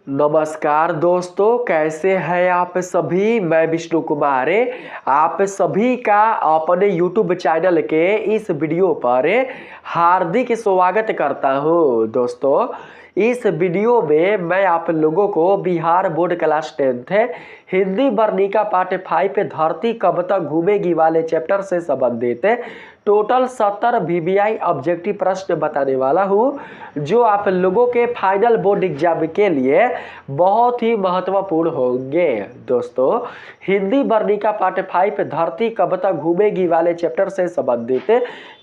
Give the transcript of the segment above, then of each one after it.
नमस्कार दोस्तों, कैसे हैं आप सभी। मैं विष्णु कुमार आप सभी का अपने YouTube चैनल के इस वीडियो पर हार्दिक स्वागत करता हूं। दोस्तों, इस वीडियो में मैं आप लोगों को Bihar board class 10th Hindi Varnika part 5 धरती कब तक घूमेगी वाले चैप्टर से संबंधित टोटल 70 VBI ऑब्जेक्टिव प्रश्न बताने वाला हूं, जो आप लोगों के फाइनल बोर्ड एग्जाम के लिए बहुत ही महत्वपूर्ण होंगे। दोस्तों, हिंदी वर्णिका पार्ट 5 धरती कब तक घूमेगी वाले चैप्टर से संबंधित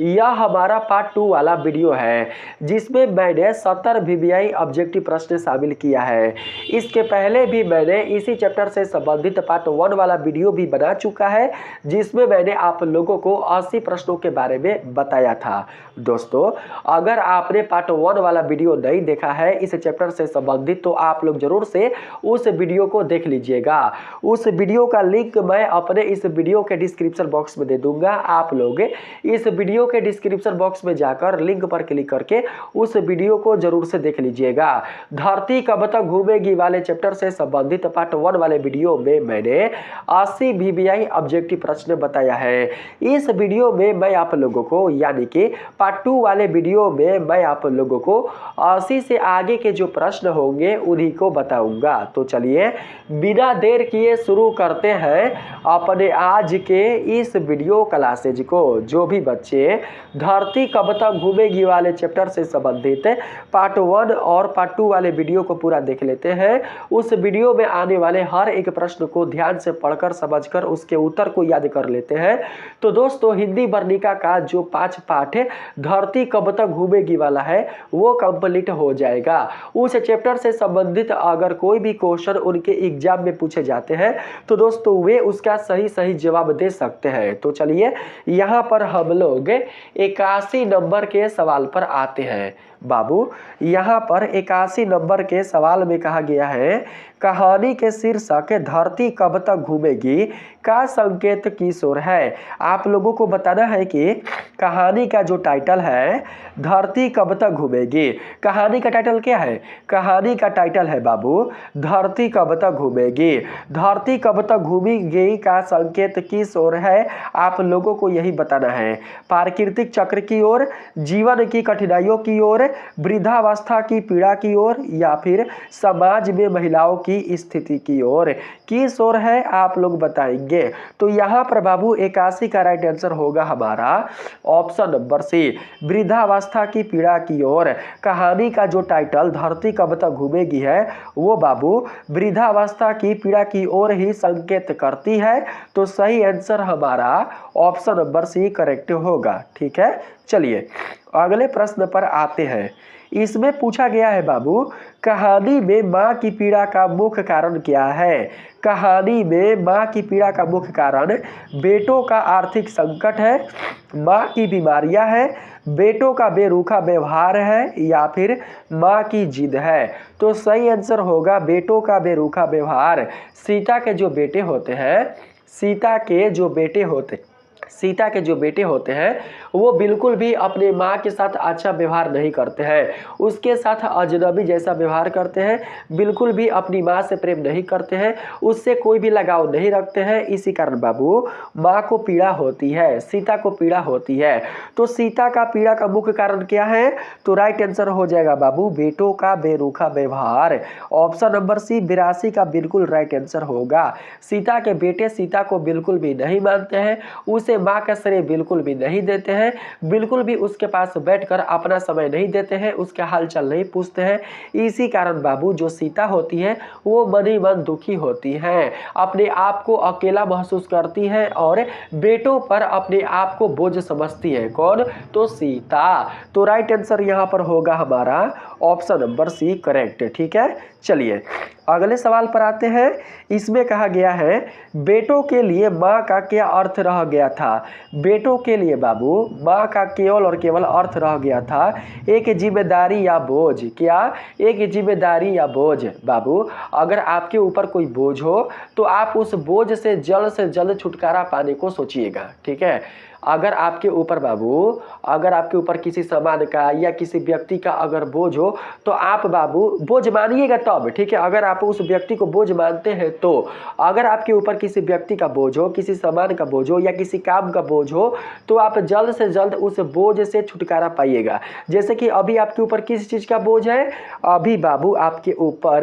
यह हमारा पार्ट 2 वाला वीडियो है, जिसमें मैंने 70 VBI ऑब्जेक्टिव प्रश्न शामिल किया है। इसके पहले भी मैंने इसी चैप्टर से संबंधित पार्ट 1 वाला वीडियो भी बना चुका है, जिसमें मैंने आप लोगों को 80 प्रश्नों के बारे में बताया था। दोस्तों, अगर आपने पार्ट 1 वाला वीडियो नहीं देखा है इस चैप्टर से संबंधित, तो आप लोग जरूर से उस वीडियो को देख लीजिएगा। उस वीडियो का लिंक मैं अपने इस वीडियो के डिस्क्रिप्शन बॉक्स में दे दूंगा। आप लोग इस वीडियो के डिस्क्रिप्शन बॉक्स में जाकर लिंक पर क्लिक करके उस वीडियो को जरूर से देख लीजिएगा। धरती कब तक घूमेगी वाले चैप्टर से संबंधित पार्ट 1 वाले वीडियो में मैंने 80 VBI ऑब्जेक्टिव प्रश्न बताया है। इस वीडियो में मैं आप लोगों को, यानी कि पार्ट 2 वाले वीडियो में मैं आप लोगों को 80 से आगे के जो प्रश्न होंगे उन्हीं को बताऊंगा। तो चलिए बिना देर किए शुरू करते हैं अपने आज के इस वीडियो क्लासेज को। जो भी बच्चे धरती कब तक घूमेगी वाले चैप्टर से संबंधित पार्ट 1 और पार्ट 2 वाले वीडियो को पूरा देख लेते हैं, उस वीडियो में आने वाले हर एक प्रश्न को ध्यान से पढ़कर समझकर उसके उत्तर को याद कर लेते हैं, तो दोस्तों हिंदी वर्णिका का जो 5 पार्ट है धरती कब तक घूमेगी वाला है वो कंप्लीट हो जाएगा। उस चैप्टर से संबंधित अगर कोई भी क्वेश्चन उनके एग्जाम में पूछे जाते हैं तो दोस्तों वे उसका सही जवाब दे सकते हैं। तो चलिए यहाँ पर हम लोग 81 नंबर के सवाल पर आते हैं। बाबू, यहाँ पर 81 नंबर के सवाल में कहा गया है, कहानी के शीर्षक धरती कब तक घूमेगी का संकेत किस ओर है। आप लोगों को बताना है कि कहानी का जो टाइटल है धरती कब तक घूमेगी। कहानी का टाइटल क्या है? कहानी का टाइटल है बाबू धरती कब तक घूमेगी। धरती कब तक घूमेगी का संकेत किस ओर है, आप लोगों को यही बताना है। प्राकृतिक चक्र की ओर, जीवन की कठिनाइयों की ओर, वृद्धावस्था की पीड़ा की ओर, या फिर समाज में महिलाओं की स्थिति की ओर। किस ओर है आप लोग बताएंगे। तो यहाँ पर बाबू 81 का राइट आंसर होगा हमारा ऑप्शन नंबर सी, वृद्धावस्था की पीड़ा की ओर। कहानी का जो टाइटल धरती कब तक घूमेगी है वो बाबू वृद्धावस्था की पीड़ा की ओर ही संकेत करती है। तो सही आंसर हमारा ऑप्शन नंबर सी करेक्ट होगा। ठीक है, चलिए अगले प्रश्न पर आते हैं। इसमें पूछा गया है बाबू, कहानी में माँ की पीड़ा का मुख्य कारण क्या है। कहानी में माँ की पीड़ा का मुख्य कारण बेटों का आर्थिक संकट है, माँ की बीमारियां हैं, बेटों का बेरुखा व्यवहार है, या फिर माँ की जिद है। तो सही आंसर होगा बेटों का बेरुखा व्यवहार। सीता के जो बेटे होते हैं, सीता के जो बेटे होते हैं वो बिल्कुल भी अपने माँ के साथ अच्छा व्यवहार नहीं करते हैं, उसके साथ अजनबी जैसा व्यवहार करते हैं, बिल्कुल भी अपनी माँ से प्रेम नहीं करते हैं, उससे कोई भी लगाव नहीं रखते हैं। इसी कारण बाबू माँ को पीड़ा होती है, सीता को पीड़ा होती है। तो सीता का पीड़ा का मुख्य कारण क्या है? तो राइट आंसर हो जाएगा बाबू बेटों का बेरुखा व्यवहार। ऑप्शन नंबर सी 82 का बिल्कुल राइट आंसर होगा। सीता के बेटे सीता को बिल्कुल भी नहीं मानते हैं, उसे माँ का श्रेय बिल्कुल भी नहीं देते हैं, बिल्कुल भी उसके पास बैठकर अपना समय नहीं देते हैं, उसके हालचाल नहीं पूछते हैं। इसी कारण बाबू जो सीता होती है वो मन ही मन दुखी होती है, अपने आप को अकेला महसूस करती है और बेटों पर अपने आप को बोझ समझती है। कौन? तो सीता। तो राइट आंसर यहाँ पर होगा हमारा ऑप्शन नंबर सी करेक्ट। ठीक है, चलिए अगले सवाल पर आते हैं। इसमें कहा गया है, बेटों के लिए माँ का क्या अर्थ रह गया था। बेटों के लिए बाबू माँ का केवल और केवल अर्थ रह गया था एक जिम्मेदारी या बोझ। क्या? एक जिम्मेदारी या बोझ। बाबू अगर आपके ऊपर कोई बोझ हो तो आप उस बोझ से जल्द छुटकारा पाने को सोचिएगा। ठीक है, अगर आपके ऊपर बाबू, अगर आपके ऊपर किसी सामान का या किसी व्यक्ति का अगर बोझ हो तो आप बाबू बोझ मानिएगा तब, ठीक है। अगर आप उस व्यक्ति को बोझ मानते हैं तो अगर आपके ऊपर किसी व्यक्ति का बोझ हो, किसी सामान का बोझ हो या किसी काम का बोझ हो तो आप जल्द से जल्द उस बोझ से छुटकारा पाइएगा। जैसे कि अभी आपके ऊपर किस चीज़ का बोझ है? अभी बाबू आपके ऊपर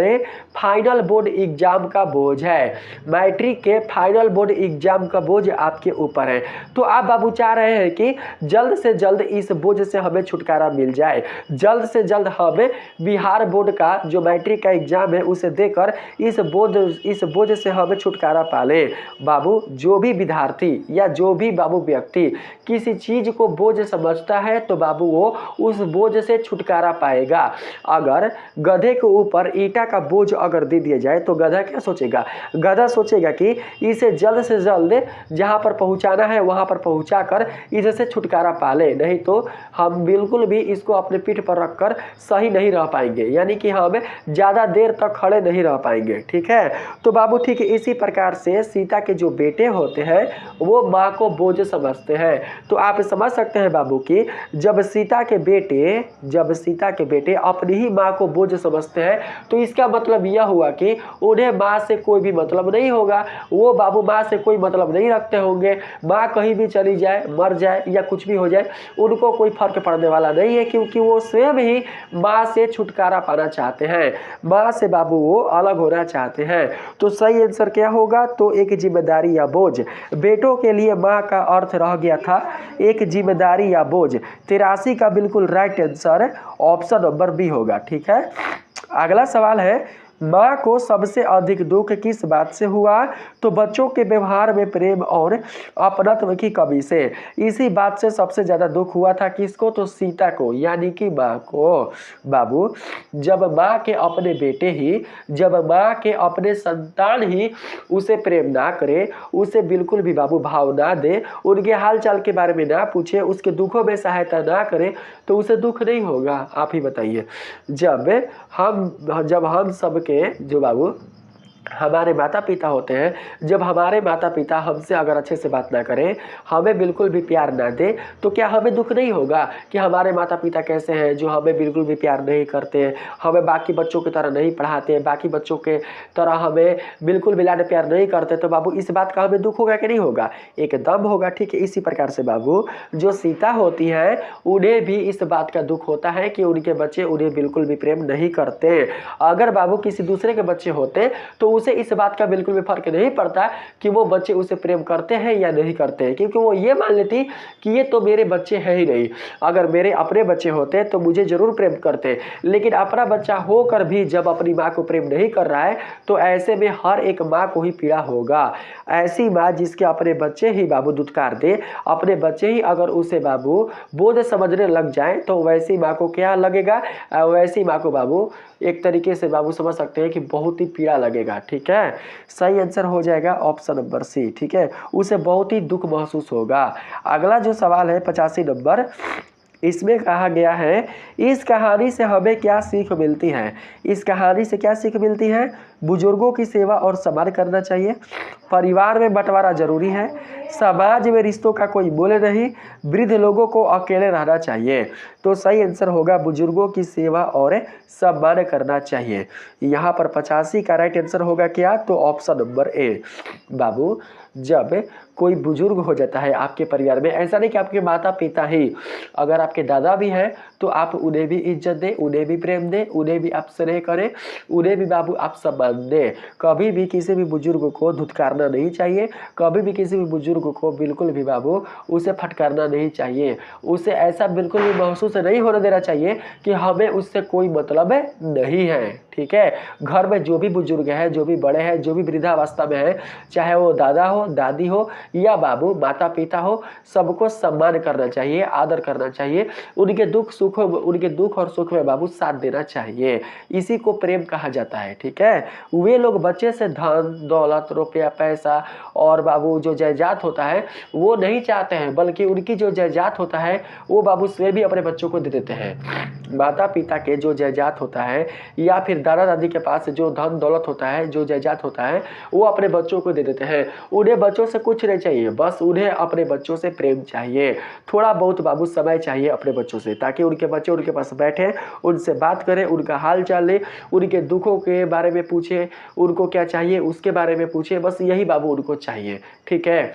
फाइनल बोर्ड एग्जाम का बोझ है, मैट्रिक के फाइनल बोर्ड एग्जाम का बोझ आपके ऊपर है। तो आप बाबू चाह रहे हैं कि जल्द से जल्द इस बोझ से हमें छुटकारा मिल जाए, जल्द से जल्द हमें बिहार बोर्ड का जो मैट्रिक का एग्जाम है उसे देकर इस बोझ से हमें छुटकारा पा ले। बाबू जो भी विद्यार्थी या जो भी बाबू व्यक्ति किसी चीज को बोझ समझता है तो बाबू वो उस बोझ से छुटकारा पाएगा। अगर गधे के ऊपर ईंटा का बोझ अगर दे दिया जाए तो गधा क्या सोचेगा? गधा सोचेगा कि इसे जल्द से जल्द जहां पर पहुंचाना है वहां पर पहुंचाकर इससे छुटकारा पा ले, नहीं तो हम बिल्कुल भी इसको अपने पीठ पर रखकर सही नहीं रह पाएंगे, यानी कि हम ज़्यादा देर तक खड़े नहीं रह पाएंगे, ठीक है। तो बाबू ठीक है, इसी प्रकार से सीता के जो बेटे होते हैं वो माँ को बोझ समझते हैं। तो आप समझ सकते हैं बाबू कि जब सीता के बेटे अपनी ही माँ को बोझ समझते हैं तो इसका मतलब यह हुआ कि उन्हें माँ से कोई भी मतलब नहीं होगा, वो बाबू माँ से कोई मतलब नहीं रखते होंगे। माँ कहीं भी चली जाए, मर जाए या कुछ भी हो जाए उनको कोई फर्क पड़ने वाला नहीं है, क्योंकि वो स्वयं ही माँ से छुटकारा पाना चाहते हैं, माँ से बाबू वो अलग होना चाहते हैं। तो सही आंसर क्या होगा? तो एक जिम्मेदारी या बोझ। बेटों के लिए माँ का अर्थ रह गया था एक जिम्मेदारी या बोझ। 83 का बिल्कुल right answer option number B होगा, ठीक है। अगला सवाल है, माँ को सबसे अधिक दुख किस बात से हुआ? तो बच्चों के व्यवहार में प्रेम और अपनत्व की कमी से। इसी बात से सबसे ज़्यादा दुख हुआ था किसको? तो सीता को, यानी कि माँ को। बाबू जब माँ के अपने बेटे ही, जब माँ के अपने संतान ही उसे प्रेम ना करे, उसे बिल्कुल भी बाबू भाव ना दे, उनके हाल चाल के बारे में ना पूछे, उसके दुखों में सहायता ना करे तो उसे दुख नहीं होगा? आप ही बताइए। जब हम सबके जो बाबू हमारे माता पिता होते हैं, जब हमारे माता पिता हमसे अगर अच्छे से बात ना करें, हमें बिल्कुल भी प्यार ना दे, तो क्या हमें दुख नहीं होगा कि हमारे माता पिता कैसे हैं, जो हमें बिल्कुल भी प्यार नहीं करते हैं, हमें बाकी बच्चों की तरह नहीं पढ़ाते हैं, बाकी बच्चों के तरह हमें बिल्कुल भी लाड प्यार नहीं करते? तो बाबू इस बात का हमें दुख होगा कि नहीं होगा? एकदम होगा, ठीक है। इसी प्रकार से बाबू जो सीता होती है उन्हें भी इस बात का दुख होता है कि उनके बच्चे उन्हें बिल्कुल भी प्रेम नहीं करते। अगर बाबू किसी दूसरे के बच्चे होते तो उसे इस बात का बिल्कुल भी फर्क नहीं पड़ता कि वो बच्चे उसे प्रेम करते हैं या नहीं करते हैं, क्योंकि वो ये मान लेती कि ये तो मेरे बच्चे हैं ही नहीं। अगर मेरे अपने बच्चे होते तो मुझे जरूर प्रेम करते, लेकिन अपना बच्चा होकर भी जब अपनी माँ को प्रेम नहीं कर रहा है तो ऐसे में हर एक माँ को ही पीड़ा होगा। ऐसी माँ जिसके अपने बच्चे ही बाबू दुत्कार दे, अपने बच्चे ही अगर उसे बाबू बोझ समझने लग जाए तो वैसी माँ को क्या लगेगा? वैसी माँ को बाबू एक तरीके से बाबू समझ सकते हैं कि बहुत ही पीड़ा लगेगा, ठीक है। सही आंसर हो जाएगा ऑप्शन नंबर सी, ठीक है। उसे बहुत ही दुख महसूस होगा। अगला जो सवाल है 85 नंबर, इसमें कहा गया है इस कहानी से हमें क्या सीख मिलती है? इस कहानी से क्या सीख मिलती है? बुजुर्गों की सेवा और सम्मान करना चाहिए, परिवार में बंटवारा जरूरी है, समाज में रिश्तों का कोई मूल्य नहीं, वृद्ध लोगों को अकेले रहना चाहिए। तो सही आंसर होगा बुजुर्गों की सेवा और सम्मान करना चाहिए। यहाँ पर 85 का राइट आंसर होगा क्या? तो ऑप्शन नंबर ए। बाबू जब कोई बुजुर्ग हो जाता है आपके परिवार में, ऐसा नहीं कि आपके माता पिता ही, अगर आपके दादा भी हैं तो आप उन्हें भी इज्जत दें, उन्हें भी प्रेम दें, उन्हें भी आप स्नेह करें, उन्हें भी बाबू आप सम्मान दें। कभी भी किसी भी बुजुर्ग को धुतकारना नहीं चाहिए, कभी भी किसी भी बुजुर्ग को बिल्कुल भी बाबू उसे फटकारना नहीं चाहिए, उसे ऐसा बिल्कुल भी महसूस नहीं होने देना चाहिए कि हमें उससे कोई मतलब नहीं है, ठीक है। घर में जो भी बुजुर्ग है, जो भी बड़े हैं, जो भी वृद्धावस्था में है, चाहे वो दादा हो, दादी हो या बाबू माता पिता हो, सबको सम्मान करना चाहिए, आदर करना चाहिए, उनके दुख और सुख में बाबू साथ देना चाहिए। इसी को प्रेम कहा जाता है, ठीक है। वे लोग बच्चे से धन दौलत रुपया पैसा और बाबू जो जायदाद होता है वो नहीं चाहते हैं, बल्कि उनकी जो जायदाद होता है वो बाबू स्वयं भी अपने बच्चों को दे देते हैं। माता पिता के जो जायदाद होता है या फिर दादा दादी के पास जो धन दौलत होता है, जो जायदाद होता है, वो अपने बच्चों को दे देते हैं। उन्हें बच्चों से कुछ नहीं चाहिए, बस उन्हें अपने बच्चों से प्रेम चाहिए, थोड़ा बहुत बाबू समय चाहिए अपने बच्चों से, ताकि उनके बच्चे उनके पास बैठे, उनसे बात करें, उनका हाल चाल ले, उनके दुखों के बारे में पूछे, उनको क्या चाहिए उसके बारे में पूछे, बस यही बाबू उनको चाहिए। ठीक है।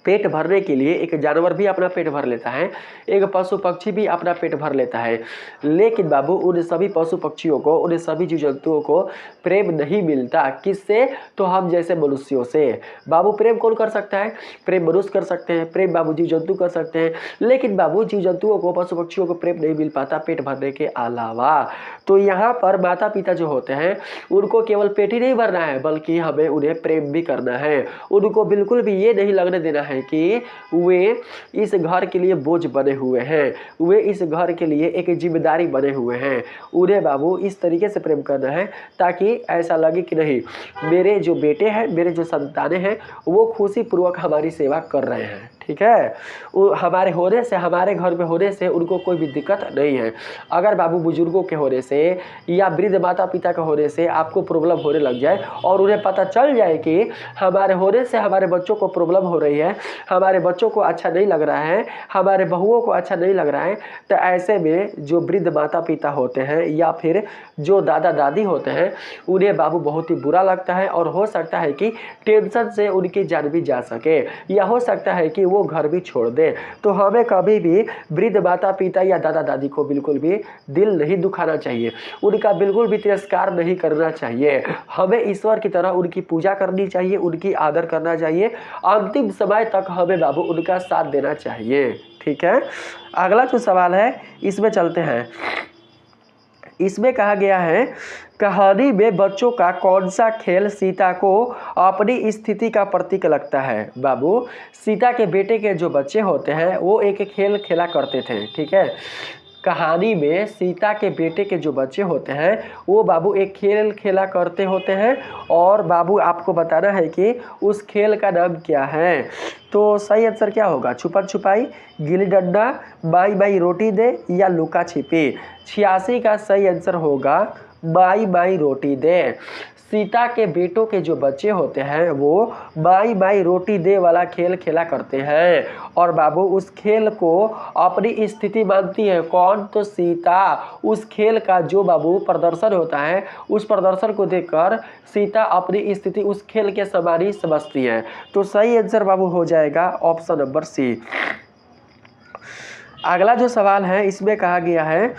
पेट भरने के लिए एक जानवर भी अपना पेट भर लेता है, एक पशु पक्षी भी अपना पेट भर लेता है, लेकिन बाबू उन सभी पशु पक्षियों को, उन सभी जीव जंतुओं को प्रेम नहीं मिलता। किससे? तो हम जैसे मनुष्यों से। बाबू प्रेम कौन कर सकता है? प्रेम मनुष्य कर सकते हैं, प्रेम बाबू जीव जंतु कर सकते हैं, लेकिन बाबू जीव जंतुओं को, पशु पक्षियों को प्रेम नहीं मिल पाता पेट भरने के अलावा। तो यहाँ पर माता पिता जो होते हैं उनको केवल पेट ही नहीं भरना है, बल्कि हमें उन्हें प्रेम भी करना है। उनको बिल्कुल भी ये नहीं लगने देना है कि वे इस घर के लिए बोझ बने हुए हैं, वे इस घर के लिए एक जिम्मेदारी बने हुए हैं। उन्हें बाबू इस तरीके से प्रेम करना है ताकि ऐसा लगे कि नहीं, मेरे जो बेटे हैं, मेरे जो संतानें हैं, वो खुशी पूर्वक हमारी सेवा कर रहे हैं। ठीक है। वो हमारे होने से, हमारे घर में होने से उनको कोई भी दिक्कत नहीं है। अगर बाबू बुजुर्गों के होने से या वृद्ध माता पिता के होने से आपको प्रॉब्लम होने लग जाए और उन्हें पता चल जाए कि हमारे होने से हमारे बच्चों को प्रॉब्लम हो रही है, हमारे बच्चों को अच्छा नहीं लग रहा है, हमारे बहुओं को अच्छा नहीं लग रहा है, तो ऐसे में जो वृद्ध माता पिता होते हैं या फिर जो दादा दादी होते हैं उन्हें बाबू बहुत ही बुरा लगता है और हो सकता है कि टेंशन से उनकी जान भी जा सके या हो सकता है कि वो घर भी छोड़ दे। तो हमें कभी भी वृद्ध माता पिता या दादा दादी को बिल्कुल भी दिल नहीं दुखाना चाहिए, उनका बिल्कुल भी तिरस्कार नहीं करना चाहिए। हमें ईश्वर की तरह उनकी पूजा करनी चाहिए, उनकी आदर करना चाहिए, अंतिम समय तक हमें बाबू उनका साथ देना चाहिए। ठीक है। अगला जो सवाल है इसमें चलते हैं। इसमें कहा गया है, कहानी में बच्चों का कौन सा खेल सीता को अपनी स्थिति का प्रतीक लगता है? बाबू सीता के बेटे के जो बच्चे होते हैं वो एक खेल खेला करते थे। ठीक है। कहानी में सीता के बेटे के जो बच्चे होते हैं वो बाबू एक खेल खेला करते होते हैं और बाबू आपको बताना है कि उस खेल का नाम क्या है। तो सही आंसर क्या होगा? छुपन छुपाई, गिल्ली डंडा, माई माई रोटी दे या लुका छिपी। 86 का सही आंसर होगा माई माई रोटी दे। सीता के बेटों के जो बच्चे होते हैं वो माई माई रोटी दे वाला खेल खेला करते हैं और बाबू उस खेल को अपनी स्थिति मानती है। कौन? तो सीता। उस खेल का जो बाबू प्रदर्शन होता है उस प्रदर्शन को देखकर सीता अपनी स्थिति उस खेल के समान ही समझती है। तो सही आंसर बाबू हो जाएगा ऑप्शन नंबर सी। अगला जो सवाल है इसमें कहा गया है,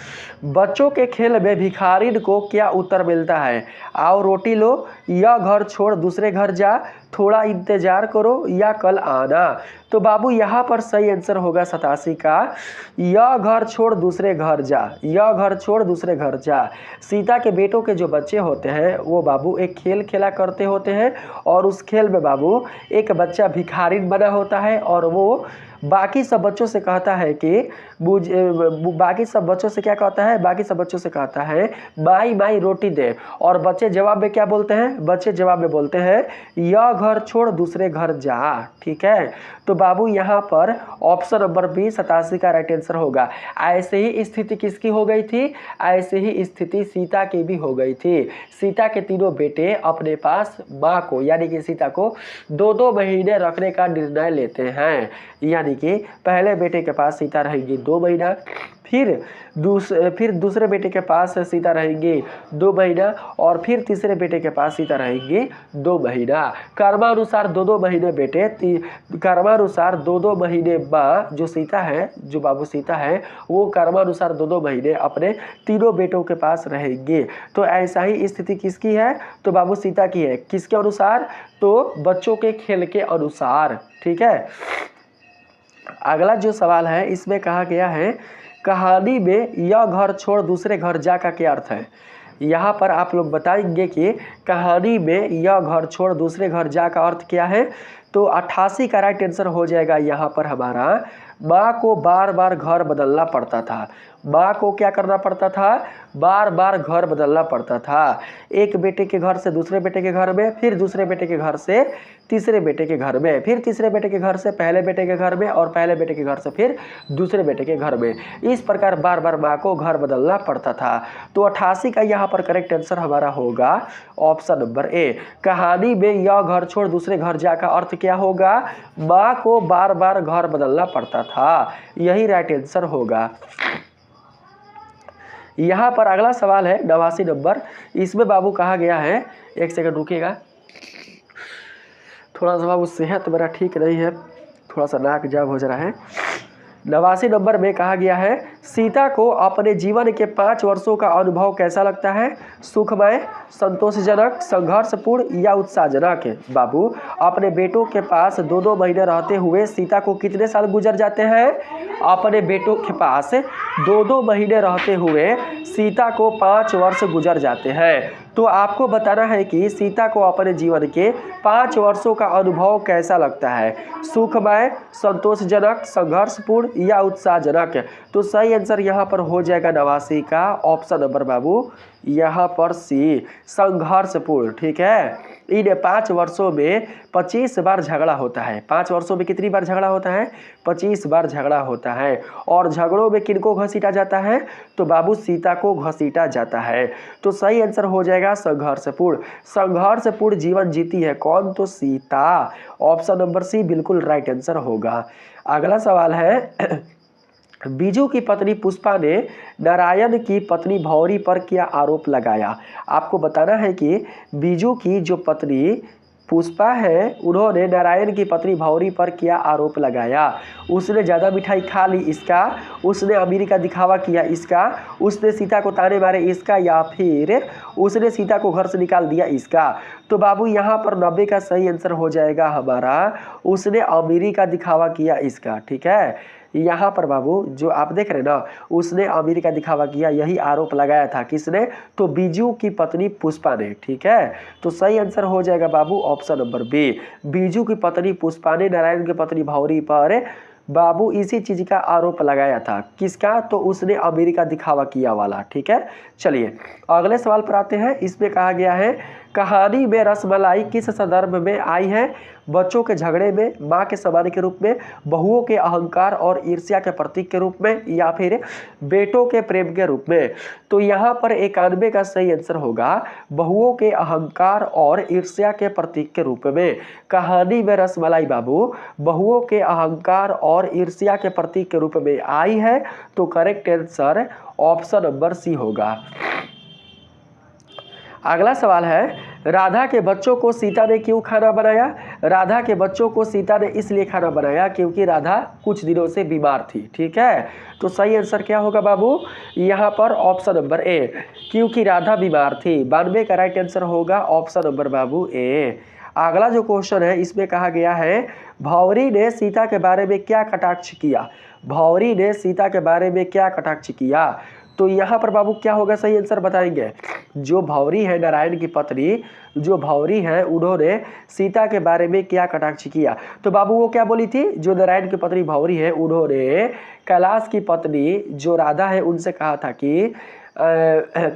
बच्चों के खेल में भिखारिन को क्या उत्तर मिलता है? आओ रोटी लो, या घर छोड़ दूसरे घर जा, थोड़ा इंतजार करो या कल आना। तो बाबू यहाँ पर सही आंसर होगा 87 का, या घर छोड़ दूसरे घर जा, या घर छोड़ दूसरे घर जा। सीता के बेटों के जो बच्चे होते हैं वो बाबू एक खेल खेला करते होते हैं और उस खेल में बाबू एक बच्चा भिखारिन बना होता है और वो बाकी सब बच्चों से कहता है कि बाकी सब बच्चों से क्या कहता है? बाकी सब बच्चों से कहता है माई माई रोटी दे, और बच्चे जवाब में क्या बोलते हैं? बच्चे जवाब में बोलते हैं यह घर छोड़ दूसरे घर जा। ठीक है। तो बाबू यहाँ पर ऑप्शन नंबर बी 87 का राइट आंसर होगा। ऐसे ही स्थिति किसकी हो गई थी? ऐसे ही स्थिति सीता की भी हो गई थी। सीता के तीनों बेटे अपने पास माँ को यानी कि सीता को 2-2 महीने रखने का निर्णय लेते हैं। यानी कि पहले बेटे के पास सीता रहेगी 2 महीना, फिर दूसरे बेटे के पास सीता रहेंगी 2 महीना और फिर तीसरे बेटे के पास सीता रहेंगी 2 महीना। कर्मानुसार 2-2 महीने बेटे, कर्मानुसार 2-2 महीने माँ जो सीता है, जो बाबू सीता है, वो कर्मानुसार 2-2 महीने अपने तीनों बेटों के पास रहेंगे। तो ऐसा ही स्थिति किसकी है? तो बाबू सीता की है। किसके अनुसार? तो बच्चों के खेल के अनुसार। ठीक है। अगला जो सवाल है इसमें कहा गया है, कहानी में यह घर छोड़ दूसरे घर जा का क्या अर्थ है? यहाँ पर आप लोग बताएंगे कि कहानी में यह घर छोड़ दूसरे घर जा का अर्थ क्या है। तो 88 का राइट आंसर हो जाएगा यहाँ पर हमारा माँ को बार बार घर बदलना पड़ता था। माँ को क्या करना पड़ता था? बार बार घर बदलना पड़ता था। एक बेटे के घर से दूसरे बेटे के घर में, फिर दूसरे बेटे के घर से तीसरे बेटे के घर में, फिर तीसरे बेटे के घर से पहले बेटे के घर में, और पहले बेटे के घर से फिर दूसरे बेटे के घर में। इस प्रकार बार बार माँ को घर बदलना पड़ता था। तो 88 का यहाँ पर करेक्ट आंसर हमारा होगा ऑप्शन नंबर ए। कहानी में यह घर छोड़ दूसरे घर जा का अर्थ क्या होगा? माँ को बार बार घर बदलना पड़ता था, यही राइट आंसर होगा। यहाँ पर अगला सवाल है 89 नंबर। इसमें बाबू कहा गया है, एक सेकंड रुकिएगा, थोड़ा सा बाबू सेहत मेरा ठीक नहीं है, थोड़ा सा नाक जाम हो जा रहा है। 89 नंबर में कहा गया है, सीता को अपने जीवन के 5 वर्षों का अनुभव कैसा लगता है? सुखमय, संतोषजनक, संघर्षपूर्ण या उत्साहजनक? बाबू, अपने बेटों के पास 2-2 महीने रहते हुए सीता को कितने साल गुजर जाते हैं? अपने बेटों के पास 2-2 महीने रहते हुए सीता को 5 वर्ष गुजर जाते हैं। तो आपको बताना है कि सीता को अपने जीवन के 5 वर्षों का अनुभव कैसा लगता है? सुखमय, संतोषजनक, संघर्षपूर्ण या उत्साहजनक? तो सही आंसर यहाँ पर हो जाएगा 89 का ऑप्शन नंबर बाबू यहाँ पर सी, संघर्षपूर्ण। ठीक है, इन 5 वर्षों में 25 बार झगड़ा होता है। 5 वर्षों में कितनी बार झगड़ा होता है? 25 बार झगड़ा होता है। और झगड़ों में किनको घसीटा जाता है? तो बाबू सीता को घसीटा जाता है। तो सही आंसर हो जाएगा संघर्षपूर्ण। संघर्षपूर्ण जीवन जीती है कौन? तो सीता। ऑप्शन नंबर सी बिल्कुल राइट आंसर होगा। अगला सवाल है, बीजू की पत्नी पुष्पा ने नारायण की पत्नी भौरी पर क्या आरोप लगाया? आपको बताना है कि बीजू की जो पत्नी पुष्पा है, उन्होंने नारायण की पत्नी भौरी पर क्या आरोप लगाया? उसने ज़्यादा मिठाई खा ली इसका, उसने अमीरी का दिखावा किया इसका, उसने सीता को ताने मारे इसका, या फिर उसने सीता को घर से निकाल दिया इसका? तो बाबू यहाँ पर 90 का सही आंसर हो जाएगा हमारा, उसने अमीरी का दिखावा किया इसका। ठीक है, यहाँ पर बाबू जो आप देख रहे हैं ना, उसने अमीरी का दिखावा किया, यही आरोप लगाया था। किसने? तो बीजू की पत्नी पुष्पा ने। ठीक है, तो सही आंसर हो जाएगा बाबू ऑप्शन नंबर बी। बीजू की पत्नी पुष्पा ने नारायण की पत्नी भौरी पर बाबू इसी चीज का आरोप लगाया था। किसका? तो उसने अमीरी का दिखावा किया वाला। ठीक है, चलिए अगले सवाल पर आते हैं। इसमें कहा गया है, कहानी में रसमलाई किस संदर्भ में आई है? बच्चों के झगड़े में, माँ के सम्मान के रूप में, बहुओं के अहंकार और ईर्ष्या के प्रतीक के रूप में, या फिर बेटों के प्रेम के रूप में? तो यहाँ पर 91 का सही आंसर होगा बहुओं के अहंकार और ईर्ष्या के प्रतीक के रूप में। कहानी में रसमलाई बाबू बहुओं के अहंकार और ईर्ष्या के प्रतीक के रूप में आई है। तो correct answer option number C होगा। अगला सवाल है, राधा के बच्चों को सीता ने क्यों खाना बनाया? राधा के बच्चों को सीता ने इसलिए खाना बनाया क्योंकि राधा कुछ दिनों से बीमार थी। ठीक है, तो सही आंसर क्या होगा बाबू? यहाँ पर ऑप्शन नंबर ए, क्योंकि राधा बीमार थी। 92 का राइट आंसर होगा ऑप्शन नंबर बाबू ए। अगला जो क्वेश्चन है, इसमें कहा गया है, भौरी ने सीता के बारे में क्या कटाक्ष किया? भौरी ने सीता के बारे में क्या कटाक्ष किया? तो यहाँ पर बाबू क्या होगा? सही आंसर बताएंगे। जो भौरी है, नारायण की पत्नी जो भौरी है, उन्होंने सीता के बारे में क्या कटाक्ष किया? तो बाबू वो क्या बोली थी? जो नारायण की पत्नी भौरी है, उन्होंने कैलाश की पत्नी जो राधा है उनसे कहा था कि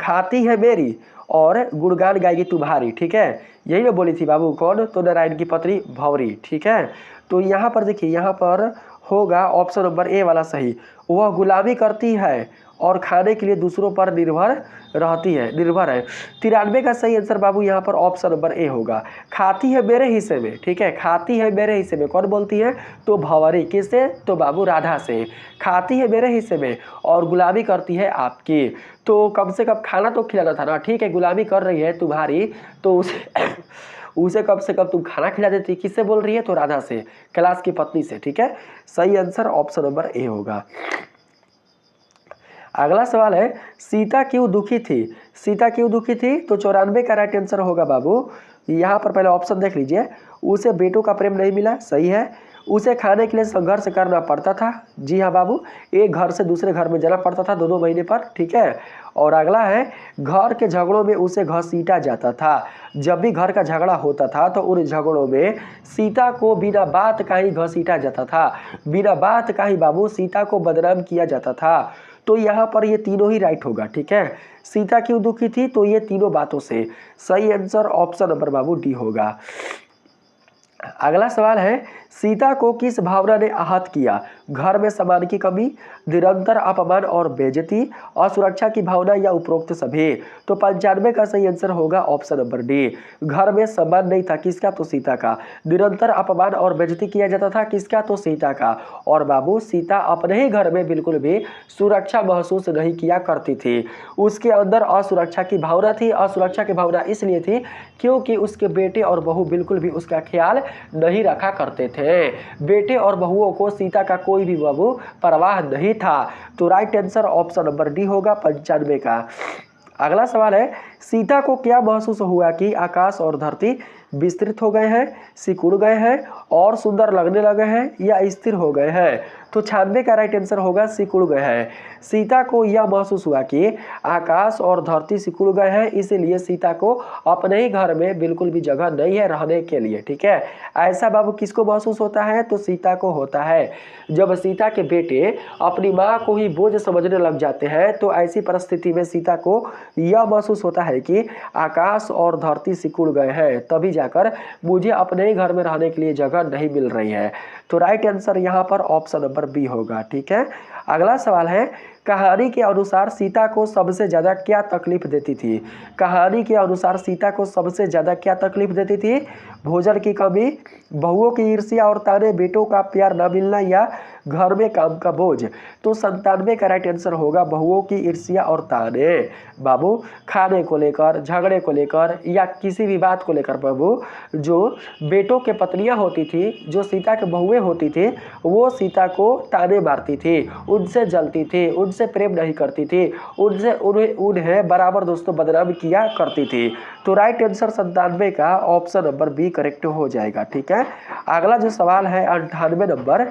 खाती है मेरी और गुणगान गाएगी तुम्हारी। ठीक है, यही ना बोली थी बाबू। कौन? तो नारायण की पत्नी भौरी। ठीक है, तो यहाँ पर देखिए, यहाँ पर होगा ऑप्शन नंबर ए वाला सही। वह गुलामी करती है और खाने के लिए दूसरों पर निर्भर रहती है, निर्भर है। 93 का सही आंसर बाबू यहाँ पर ऑप्शन नंबर ए होगा। खाती है मेरे हिस्से में। ठीक है, खाती है मेरे हिस्से में कौन बोलती है? तो भंवरी। किससे? तो बाबू राधा से। खाती है मेरे हिस्से में और गुलामी करती है आपकी। तो कम से कम खाना तो खिलाना था ना। ठीक है, गुलामी कर रही है तुम्हारी, तो उसे कम से कम तुम खाना खिला देती। किससे बोल रही है? तो राधा से, कैलाश की पत्नी से। ठीक है, सही आंसर ऑप्शन नंबर ए होगा। अगला सवाल है, सीता क्यों दुखी थी? सीता क्यों दुखी थी? तो 94 का राइट आंसर होगा बाबू, यहाँ पर पहले ऑप्शन देख लीजिए। उसे बेटों का प्रेम नहीं मिला, सही है। उसे खाने के लिए संघर्ष करना पड़ता था, जी हाँ बाबू, एक घर से दूसरे घर में जाना पड़ता था 2-2 महीने पर, ठीक है। और अगला है, घर के झगड़ों में उसे घसीटा जाता था। जब भी घर का झगड़ा होता था तो उन झगड़ों में सीता को बिना बात का ही घसीटा जाता था, बिना बात का ही बाबू सीता को बदनाम किया जाता था। तो यहाँ पर ये तीनों ही राइट होगा, ठीक है। सीता क्यों दुखी थी? तो ये तीनों बातों से। सही आंसर ऑप्शन नंबर बाबू डी होगा। अगला सवाल है, सीता को किस भावना ने आहत किया? घर में सामान की कमी, निरंतर अपमान और बेइज्जती, असुरक्षा की भावना या उपरोक्त सभी। तो 95 का सही आंसर होगा ऑप्शन नंबर डी। घर में सामान नहीं था, किसका? तो सीता का। निरंतर अपमान और बेइज्जती किया जाता था, किसका? तो सीता का। और बाबू सीता अपने ही घर में बिल्कुल भी सुरक्षा महसूस नहीं किया करती थी, उसके अंदर असुरक्षा की भावना थी। असुरक्षा की भावना इसलिए थी क्योंकि उसके बेटे और बहू बिल्कुल भी उसका ख्याल नहीं रखा करते थे। बेटे और बहुओं को सीता का कोई भी बाबू परवाह नहीं था। तो right answer option number D होगा 95 का। अगला सवाल है, सीता को क्या महसूस हुआ कि आकाश और धरती विस्तृत हो गए हैं, सिकुड़ गए हैं और सुंदर लगने लगे हैं या स्थिर हो गए हैं? तो 96 का राइट आंसर होगा सिकुड़ गए हैं। सीता को यह महसूस हुआ कि आकाश और धरती सिकुड़ गए हैं, इसीलिए सीता को अपने ही घर में बिल्कुल भी जगह नहीं है रहने के लिए, ठीक है। ऐसा बाबू किसको महसूस होता है? तो सीता को होता है। जब सीता के बेटे अपनी माँ को ही बोझ समझने लग जाते हैं तो ऐसी परिस्थिति में सीता को यह महसूस होता है कि आकाश और धरती सिकुड़ गए हैं, तभी जाकर मुझे अपने ही घर में रहने के लिए जगह नहीं मिल रही है। तो राइट आंसर यहाँ पर ऑप्शन नंबर बी होगा, ठीक है। अगला सवाल है, कहानी के अनुसार सीता को सबसे ज्यादा क्या तकलीफ देती थी? कहानी के अनुसार सीता को सबसे ज्यादा क्या तकलीफ देती थी? भोजन की कमी, बहुओं की ईर्ष्या और ताने, बेटों का प्यार न मिलना या घर में काम का बोझ? तो 97 का राइट आंसर होगा बहुओं की ईर्ष्या और ताने। बाबू खाने को लेकर, झगड़े को लेकर या किसी भी बात को लेकर बाबू जो बेटों के पत्नियां होती थी, जो सीता के बहुएं होती थी, वो सीता को ताने मारती थी, उनसे जलती थी, उनसे प्रेम नहीं करती थी, उन्हें बराबर दोस्तों बदनाम किया करती थी। तो राइट आंसर 97 का ऑप्शन नंबर बी करेक्ट हो जाएगा, ठीक है। अगला जो सवाल है 98 नंबर,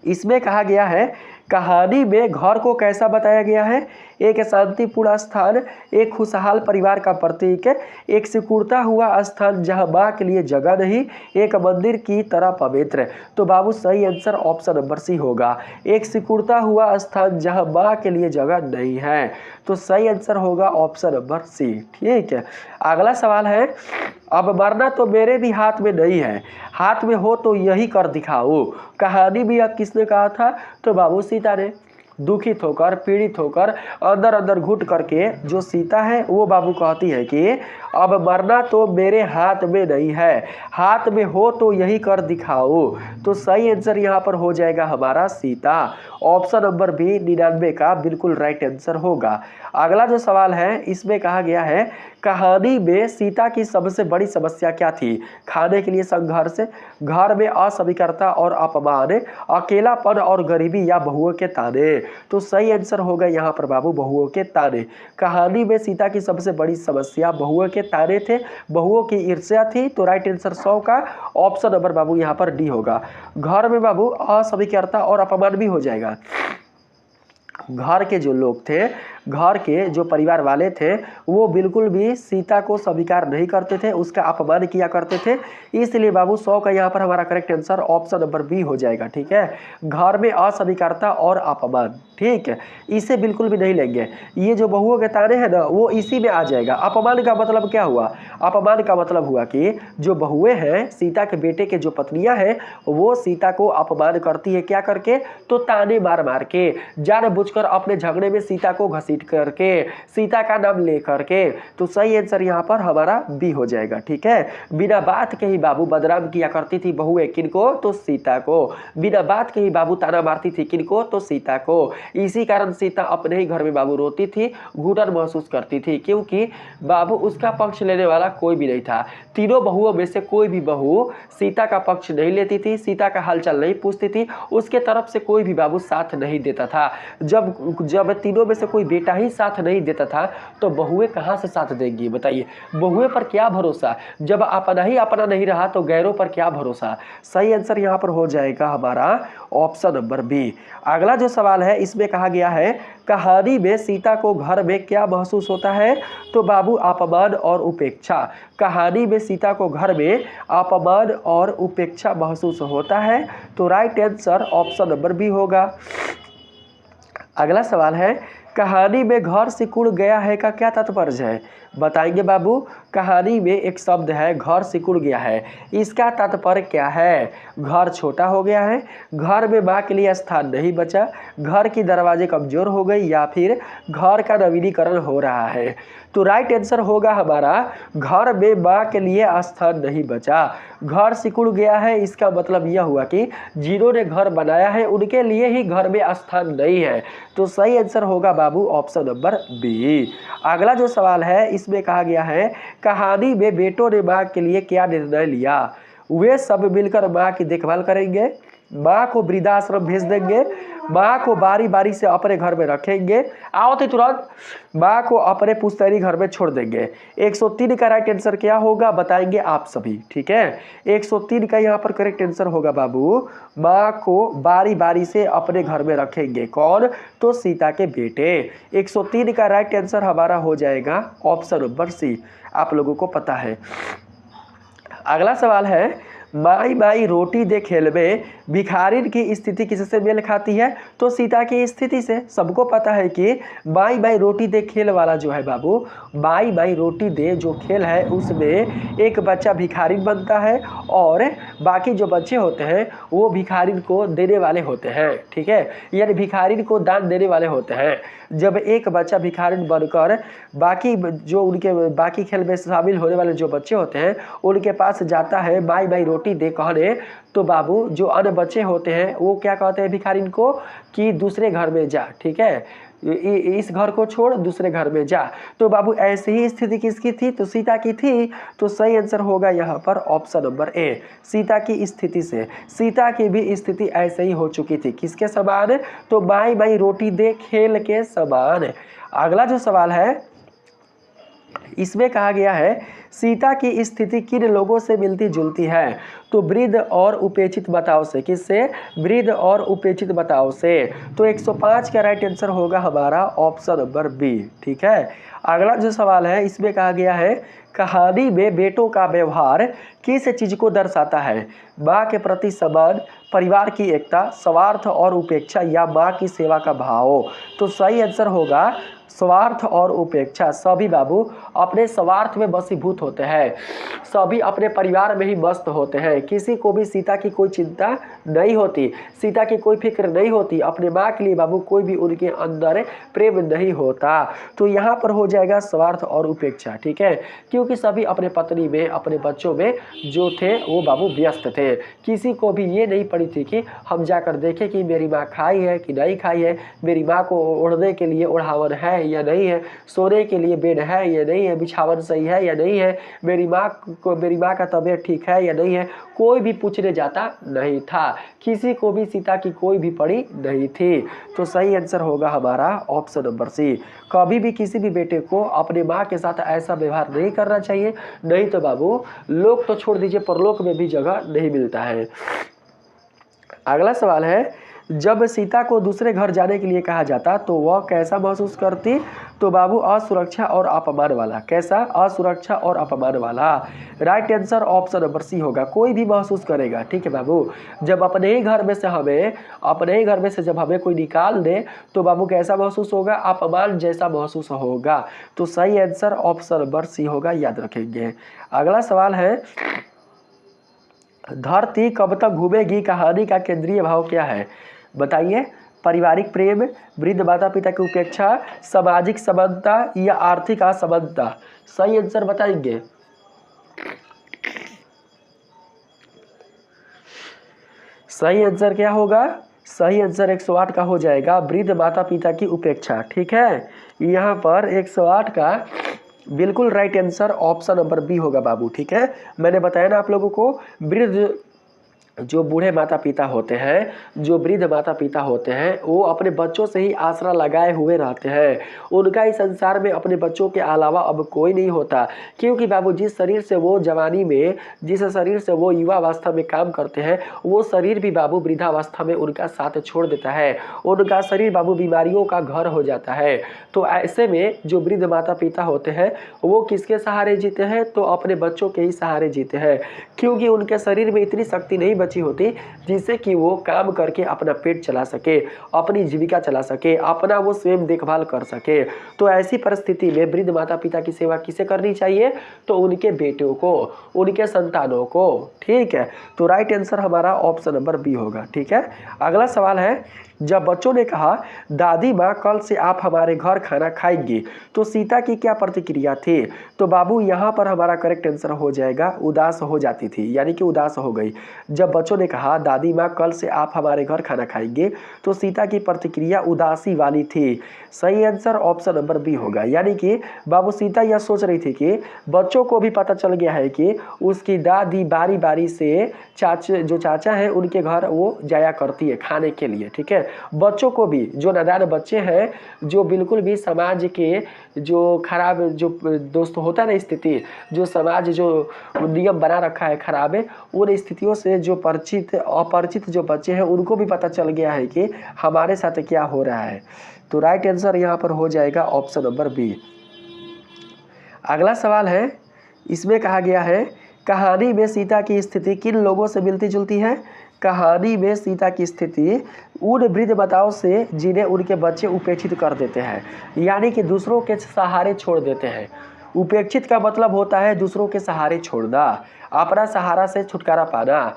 इसमें कहा गया है, कहानी में घर को कैसा बताया गया है? एक शांतिपूर्ण स्थान, एक खुशहाल परिवार का प्रतीक, एक सिकुड़ता हुआ स्थान जहां मां के लिए जगह नहीं, एक मंदिर की तरह पवित्र। तो बाबू सही आंसर ऑप्शन नंबर सी होगा, एक सिकुड़ता हुआ स्थान जहां मां के लिए जगह नहीं है। तो सही आंसर होगा ऑप्शन नंबर सी, ठीक है। अगला सवाल है, अब मरना तो मेरे भी हाथ में नहीं है, हाथ में हो तो यही कर दिखाओ। कहानी भी अब किसने कहा था? तो बाबू सीता ने। दुखित होकर, पीड़ित होकर, अंदर अंदर घुट करके जो सीता है वो बाबू कहती है कि अब मरना तो मेरे हाथ में नहीं है, हाथ में हो तो यही कर दिखाओ। तो सही आंसर यहाँ पर हो जाएगा हमारा सीता। ऑप्शन नंबर बी 99 का बिल्कुल राइट आंसर होगा। अगला जो सवाल है इसमें कहा गया है, कहानी में सीता की सबसे बड़ी समस्या क्या थी? खाने के लिए संघर्ष, घर में अस्वीकारता और अपमान, अकेलापन और गरीबी या बहुओं के ताने? तो सही आंसर होगा यहाँ पर बाबू बहुओं के ताने। कहानी में सीता की सबसे बड़ी समस्या बहुओं के ताने थे, बहुओं की ईर्ष्या थी। तो राइट आंसर 100 का ऑप्शन नंबर बाबू यहाँ पर डी होगा। घर में बाबू अस्वीकारता और अपमान भी हो जाएगा। घर के जो लोग थे, घर के जो परिवार वाले थे, वो बिल्कुल भी सीता को स्वीकार नहीं करते थे, उसका अपमान किया करते थे। इसलिए बाबू 100 का यहाँ पर हमारा correct answer option number B हो जाएगा, ठीक है। घर में अस्वीकारता और अपमान, ठीक है, इसे बिल्कुल भी नहीं लेंगे। ये जो बहुओं के ताने हैं ना, वो इसी में आ जाएगा। अपमान का मतलब क्या हुआ? अपमान का मतलब हुआ कि जो बहुएं हैं, सीता के बेटे के जो पत्नियां हैं, वो सीता को अपमान करती है, क्या करके? तो ताने मार मार के, जानबूझकर अपने झगड़े में सीता को घसीट डिलीट करके, सीता का नाम ले करके। तो सही आंसर यहाँ पर हमारा बी हो जाएगा। ठीक है, बिना बात के ही बाबू बदनाम किया करती थी बहुएं किनको, तो सीता को। बिना बात के ही बाबू ताना मारती थी किनको, तो सीता को। इसी कारण सीता अपने ही घर में बाबू रोती थी, घुटन महसूस करती थी, क्योंकि बाबू उसका पक्ष लेने वाला कोई भी नहीं था। तीनों बहुओं में से कोई भी बहू सीता का पक्ष नहीं लेती थी, सीता का हालचाल नहीं पूछती थी, उसके तरफ से कोई भी बाबू साथ नहीं देता था। जब तीनों में से कोई बेटा ही साथ नहीं देता था तो बहुएं कहाँ से साथ देंगी बताइए। बहुएं पर क्या भरोसा, जब अपना ही अपना नहीं रहा तो गैरों पर क्या भरोसा। सही आंसर यहाँ पर हो जाएगा हमारा ऑप्शन नंबर बी। अगला जो सवाल है इसमें कहा गया है कहानी में सीता को घर में क्या महसूस होता है, तो बाबू अपमान और उपेक्षा। कहानी में सीता को घर में अपमान और उपेक्षा महसूस होता है, तो right answer option number B होगा। अगला सवाल है कहानी में घर सिकुड़ गया है का क्या तात्पर्य है, बताएंगे बाबू। कहानी में एक शब्द है घर सिकुड़ गया है, इसका तात्पर्य क्या है। घर छोटा हो गया है, घर में माँ के लिए स्थान नहीं बचा, घर की दरवाजे कमजोर हो गई, या फिर घर का नवीनीकरण हो रहा है। तो राइट आंसर होगा हमारा घर में माँ के लिए स्थान नहीं बचा। घर सिकुड़ गया है इसका मतलब यह हुआ कि जिन्होंने घर बनाया है उनके लिए ही घर में स्थान नहीं है। तो सही आंसर होगा बाबू ऑप्शन नंबर बी। अगला जो सवाल है इसमें कहा गया है कहानी में बेटों ने माँ के लिए क्या निर्णय लिया। वे सब मिलकर माँ की देखभाल करेंगे, माँ को वृद्धाश्रम भेज देंगे, माँ को बारी बारी से अपने घर में रखेंगे, आओ तो तुरंत माँ को अपने पुश्तैनी घर में छोड़ देंगे। 103 का राइट आंसर क्या होगा बताएंगे आप सभी। ठीक है, 103 का यहाँ पर करेक्ट आंसर होगा बाबू माँ को बारी बारी से अपने घर में रखेंगे। कौन, तो सीता के बेटे। 103 का राइट आंसर हमारा हो जाएगा ऑप्शन नंबर सी, आप लोगों को पता है। अगला सवाल है माई माई रोटी दे खेल में भिखारिन की स्थिति किससे मेल खाती है, तो सीता की स्थिति से। सबको पता है कि माई माई रोटी दे खेल वाला जो है बाबू, माई माई रोटी दे जो खेल है उसमें एक बच्चा भिखारिन बनता है और बाकी जो बच्चे होते हैं वो भिखारिन को देने वाले होते हैं। ठीक है, यानी भिखारिन को दान देने वाले होते हैं। जब एक बच्चा भिखारिन बनकर बाकी जो उनके बाकी खेल में शामिल होने वाले जो बच्चे होते हैं उनके पास जाता है माई माई रोटी दे कहने, तो बाबू जो अन्य बच्चे होते हैं वो क्या कहते हैं भिखारिन को कि दूसरे घर में जा। ठीक है, इस घर को छोड़ दूसरे घर में जा। तो बाबू ऐसी ही स्थिति किसकी थी, तो सीता की थी। तो सही आंसर होगा यहाँ पर ऑप्शन नंबर ए, सीता की स्थिति से। सीता की भी स्थिति ऐसे ही हो चुकी थी, किसके समान, तो माई माई रोटी दे खेल के समान। अगला जो सवाल है इसमें कहा गया है सीता की स्थिति किन लोगों से मिलती जुलती है, तो वृद्ध और उपेक्षित बताओ से। किससे, वृद्ध और उपेक्षित बताओ से। तो 105 का राइट आंसर होगा हमारा ऑप्शन नंबर बी। ठीक है, अगला जो सवाल है इसमें कहा गया है कहानी में बेटों का व्यवहार किस चीज को दर्शाता है, माँ के प्रति सम्मान, परिवार की एकता, स्वार्थ और उपेक्षा, या माँ की सेवा का भाव। तो सही आंसर होगा स्वार्थ और उपेक्षा। सभी बाबू अपने स्वार्थ में वशीभूत होते हैं, सभी अपने परिवार में ही मस्त होते हैं, किसी को भी सीता की कोई चिंता नहीं होती, सीता की कोई फिक्र नहीं होती, अपने माँ के लिए बाबू कोई भी उनके अंदर प्रेम नहीं होता। तो यहाँ पर हो जाएगा स्वार्थ और उपेक्षा। ठीक है, क्योंकि सभी अपने पत्नी में अपने बच्चों में जो थे वो बाबू व्यस्त थे, किसी को भी ये नहीं पड़ी थी कि हम जाकर देखें कि मेरी माँ खाई है कि नहीं खाई है, मेरी माँ को ओढ़ने के लिए ओढ़ावन है या नहीं है, सोने के लिए बेड है या नहीं है, बिछावन सही है या नहीं है, मेरी माँ का तबीयत ठीक है या नहीं है, कोई भी पूछने जाता नहीं था, किसी को भी सीता की कोई भी पड़ी नहीं थी। तो सही आंसर होगा हमारा ऑप्शन नंबर सी। कभी भी किसी भी बेटे को अपने माँ के साथ ऐसा व्यवहार नहीं करना चाहिए, नहीं तो बाबू लोक तो छोड़ दीजिए परलोक में भी जगह नहीं मिलता है। अगला सवाल है जब सीता को दूसरे घर जाने के लिए कहा जाता तो वह कैसा महसूस करती, तो बाबू असुरक्षा और अपमान वाला। कैसा, असुरक्षा और अपमान वाला। Right answer option number C होगा, कोई भी महसूस करेगा। ठीक है बाबू, जब अपने ही घर में से जब हमें कोई निकाल दे तो बाबू कैसा महसूस होगा, अपमान जैसा महसूस होगा। तो सही आंसर ऑप्शन नंबर सी होगा, याद रखेंगे। अगला सवाल है धरती कब तक घूमेगी कहानी का केंद्रीय भाव क्या है, बताइए। पारिवारिक प्रेम, वृद्ध माता पिता की उपेक्षा, सामाजिक समानता या आर्थिक असमानता। सही आंसर बताएंगे। सही आंसर क्या होगा? सही आंसर 108 का हो जाएगा, वृद्ध माता पिता की उपेक्षा। ठीक है, यहाँ पर 108 का बिल्कुल right answer option number B होगा बाबू। ठीक है, मैंने बताया ना आप लोगों को, वृद्ध जो बूढ़े माता पिता होते हैं, जो वृद्ध माता पिता होते हैं, वो अपने बच्चों से ही आसरा लगाए हुए रहते हैं। उनका इस संसार में अपने बच्चों के अलावा अब कोई नहीं होता, क्योंकि बाबू जिस शरीर से वो जवानी में, जिस शरीर से वो युवावस्था में काम करते हैं, वो शरीर भी बाबू वृद्धावस्था में उनका साथ छोड़ देता है। उनका शरीर बाबू बीमारियों का घर हो जाता है। तो ऐसे में जो वृद्ध माता पिता होते हैं वो किसके सहारे जीते हैं? तो अपने बच्चों के ही सहारे जीते हैं, क्योंकि उनके शरीर में इतनी शक्ति नहीं बची होती जिससे कि वो काम करके अपना पेट चला सके, अपनी जीविका चला सके, अपना वो स्वयं देखभाल कर सके। तो ऐसी परिस्थिति में वृद्ध माता पिता की सेवा किसे करनी चाहिए? तो उनके बेटों को, उनके संतानों को। ठीक है, तो राइट आंसर हमारा ऑप्शन नंबर बी होगा। ठीक है, अगला सवाल है, जब बच्चों ने कहा दादी माँ कल से आप हमारे घर खाना खाएंगी, तो सीता की क्या प्रतिक्रिया थी? तो बाबू यहाँ पर हमारा करेक्ट आंसर हो जाएगा उदास हो जाती थी, यानी कि उदास हो गई। जब बच्चों ने कहा दादी माँ कल से आप हमारे घर खाना खाएंगे, तो सीता की प्रतिक्रिया उदासी वाली थी। सही आंसर ऑप्शन नंबर बी होगा, यानी कि बाबू सीता यह सोच रही थी कि बच्चों को भी पता चल गया है कि उसकी दादी बारी बारी से जो चाचा है उनके घर वो जाया करती है खाने के लिए। ठीक है, बच्चों को भी, जो नादान बच्चे हैं, जो बिल्कुल भी समाज के जो खराब जो दोस्त होता है ना स्थिति, जो समाज जो नियम बना रखा है खराब है, उन स्थितियों से जो अपरिचित जो बच्चे हैं उनको भी पता चल गया है कि हमारे साथ क्या हो रहा है। तो राइट आंसर यहाँ पर हो जाएगा ऑप्शन नंबर बी। अगला सवाल है, इसमें कहा गया है कहानी में सीता की स्थिति किन लोगों से मिलती जुलती है? कहानी में सीता की स्थिति उन वृद्ध माताओं से जिन्हें उनके बच्चे उपेक्षित कर देते हैं, यानी कि दूसरों के सहारे छोड़ देते हैं। उपेक्षित का मतलब होता है दूसरों के सहारे छोड़ना, अपना सहारा से छुटकारा पाना।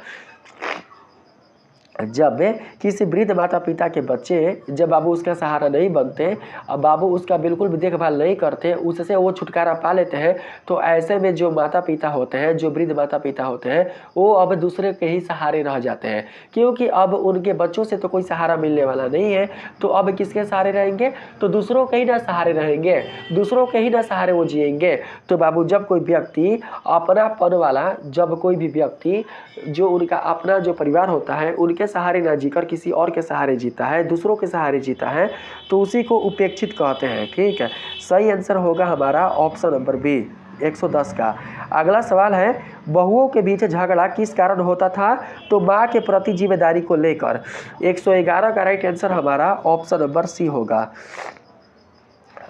जब किसी वृद्ध माता पिता के बच्चे, जब बाबू उसका सहारा नहीं बनते, अब बाबू उसका बिल्कुल भी देखभाल नहीं करते, उससे वो छुटकारा पा लेते हैं, तो ऐसे में जो माता पिता होते हैं, जो वृद्ध माता पिता होते हैं, वो अब दूसरे के ही सहारे रह जाते हैं, क्योंकि अब उनके बच्चों से तो कोई सहारा मिलने वाला नहीं है। तो अब किसके सहारे रहेंगे? तो दूसरों के ही ना सहारे रहेंगे, दूसरों के ही ना सहारे वो जिएंगे। तो बाबू जब कोई व्यक्ति अपनापन वाला, जब कोई भी व्यक्ति जो उनका अपना जो परिवार होता है उनके सहारे ना जीकर किसी और के सहारे जीता है, दूसरों के सहारे जीता है, तो उसी को उपेक्षित कहते हैं। ठीक है, सही आंसर होगा हमारा ऑप्शन नंबर बी 110 का। अगला सवाल है, बहुओं के बीच झगड़ा किस कारण होता था? तो माँ के प्रति जिम्मेदारी को लेकर। 111 का राइट आंसर हमारा ऑप्शन नंबर सी होगा।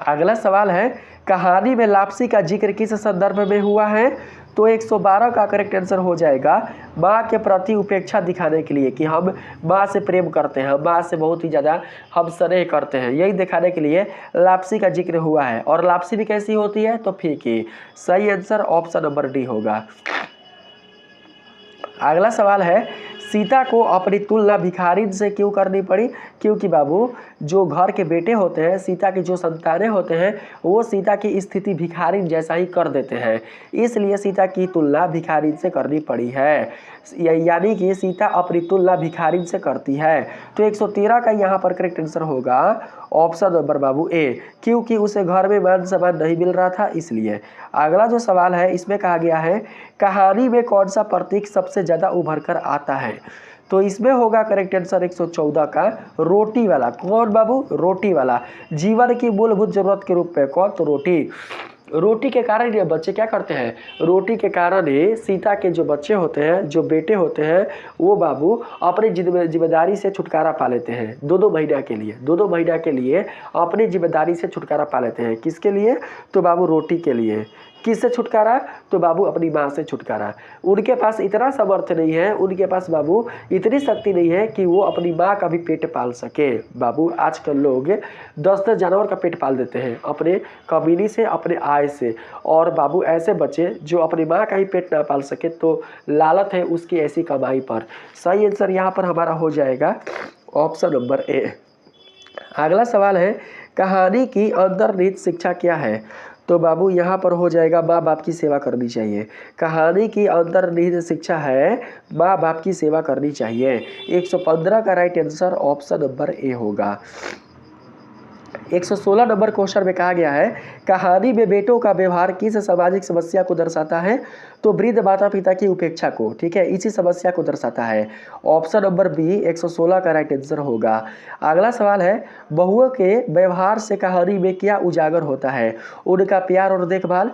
अगला सवाल है, कहानी में लापसी का जिक्र किस संदर्भ में हुआ है? तो 112 का करेक्ट आंसर हो जाएगा माँ के प्रति उपेक्षा दिखाने के लिए, कि हम माँ से प्रेम करते हैं, माँ से बहुत ही ज़्यादा हम स्नेह करते हैं, यही दिखाने के लिए लापसी का जिक्र हुआ है। और लापसी भी कैसी होती है? तो फीकी। सही आंसर ऑप्शन नंबर डी होगा। अगला सवाल है, सीता को अपनी तुलना भिखारिन से क्यों करनी पड़ी? क्योंकि बाबू जो घर के बेटे होते हैं, सीता के जो संतानें होते हैं, वो सीता की स्थिति भिखारिन जैसा ही कर देते हैं, इसलिए सीता की तुलना भिखारिन से करनी पड़ी है, यानी कि सीता अपनी तुलना भिखारिन से करती है। तो 113 का यहाँ पर करेक्ट आंसर होगा ऑप्शन नंबर बाबू ए, क्योंकि उसे घर में मान सम्मान नहीं मिल रहा था इसलिए। अगला जो सवाल है, इसमें कहा गया है कहानी में कौन सा प्रतीक सबसे ज़्यादा उभर कर आता है? तो इसमें होगा करेक्ट आंसर 114 का रोटी वाला। कौन बाबू? रोटी वाला। जीवन की मूलभूत जरूरत के रूप में कौन? तो रोटी। रोटी के कारण ये बच्चे क्या करते हैं? रोटी के कारण ही सीता के जो बच्चे होते हैं, जो बेटे होते हैं, वो बाबू अपनी जिम्मेदारी से छुटकारा पा लेते हैं 2-2 महीना के लिए। 2-2 महीना के लिए अपनी जिम्मेदारी से छुटकारा पा लेते हैं। किसके लिए? तो बाबू रोटी के लिए। किससे छुटकारा? तो बाबू अपनी माँ से छुटकारा। उनके पास इतना सामर्थ्य नहीं है, उनके पास बाबू इतनी शक्ति नहीं है कि वो अपनी माँ का भी पेट पाल सके। बाबू आजकल लोग 10-10 जानवर का पेट पाल देते हैं अपने कमीनी से, अपने आय से। और बाबू ऐसे बच्चे जो अपनी माँ का ही पेट ना पाल सके, तो लालत है उसकी ऐसी कमाई पर। सही आंसर यहाँ पर हमारा हो जाएगा ऑप्शन नंबर ए। अगला सवाल है कहानी की अंतर्निहित शिक्षा क्या है? तो बाबू यहाँ पर हो जाएगा माँ बाप की सेवा करनी चाहिए। कहानी की अंतर्निहित शिक्षा है माँ बाप की सेवा करनी चाहिए। 115 का right answer option number A होगा। 116 नंबर क्वेश्चन में कहा गया है कहानी में बेटों का व्यवहार किस सामाजिक समस्या को दर्शाता है? तो वृद्ध माता पिता की उपेक्षा को, ठीक है, इसी समस्या को दर्शाता है। ऑप्शन नंबर बी 116 का राइट आंसर होगा। अगला सवाल है बहुओं के व्यवहार से कहानी में क्या उजागर होता है? उनका प्यार और देखभाल,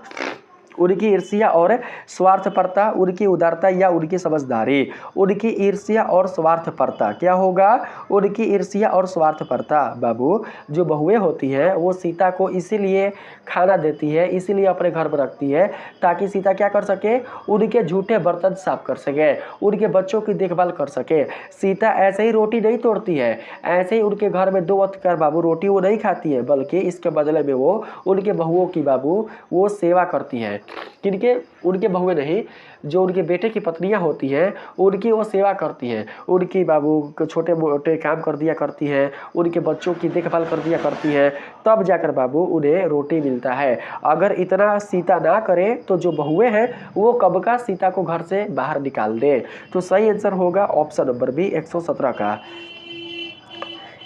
उनकी ईर्ष्या और स्वार्थपरता, उनकी उदारता या उनकी समझदारी? उनकी ईर्ष्या और स्वार्थपरता क्या होगा? उनकी ईर्ष्या और स्वार्थपरता। बाबू जो बहुएं होती हैं वो सीता को इसीलिए खाना देती है, इसीलिए अपने घर में रखती है ताकि सीता क्या कर सके? उनके झूठे बर्तन साफ कर सके, उनके बच्चों की देखभाल कर सके। सीता ऐसे ही रोटी नहीं तोड़ती है, ऐसे ही उनके घर में 2 वक्त कर बाबू रोटी वो नहीं खाती है, बल्कि इसके बदले में वो उनके बहुओं की बाबू वो सेवा करती है। किनके? उनके बहुएं नहीं, जो उनके बेटे की पत्नियां होती हैं उनकी वो सेवा करती हैं, उनकी बाबू छोटे मोटे काम कर दिया करती हैं, उनके बच्चों की देखभाल कर दिया करती हैं, तब जाकर बाबू उन्हें रोटी मिलता है। अगर इतना सीता ना करे तो जो बहुएं हैं वो कब का सीता को घर से बाहर निकाल दे। तो सही आंसर होगा ऑप्शन नंबर बी 117 का।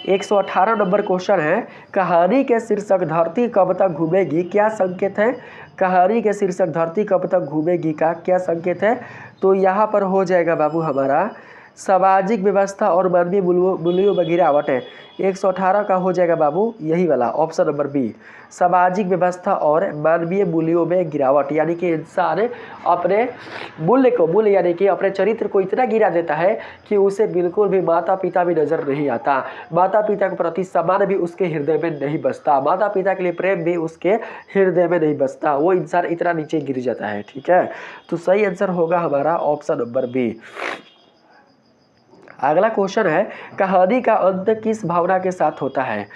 118 नंबर क्वेश्चन है कहानी के शीर्षक धरती कब तक घूमेगी क्या संकेत है? कहानी के शीर्षक धरती कब तक घूमेगी का क्या संकेत है? तो यहाँ पर हो जाएगा बाबू हमारा सामाजिक व्यवस्था और मानवीय मूल्यों में गिरावट है। 118 का हो जाएगा बाबू यही वाला ऑप्शन नंबर बी, सामाजिक व्यवस्था और मानवीय मूल्यों में गिरावट, यानी कि इंसान अपने मूल्य यानी कि अपने चरित्र को इतना गिरा देता है कि उसे बिल्कुल भी माता पिता भी नजर नहीं आता, माता पिता के प्रति सम्मान भी उसके हृदय में नहीं बसता, माता पिता के लिए प्रेम भी उसके हृदय में नहीं बसता, वो इंसान इतना नीचे गिर जाता है। ठीक है, तो सही आंसर होगा हमारा ऑप्शन नंबर बी। अगला क्वेश्चन है कहानी का अंत किस भावना के साथ होता है?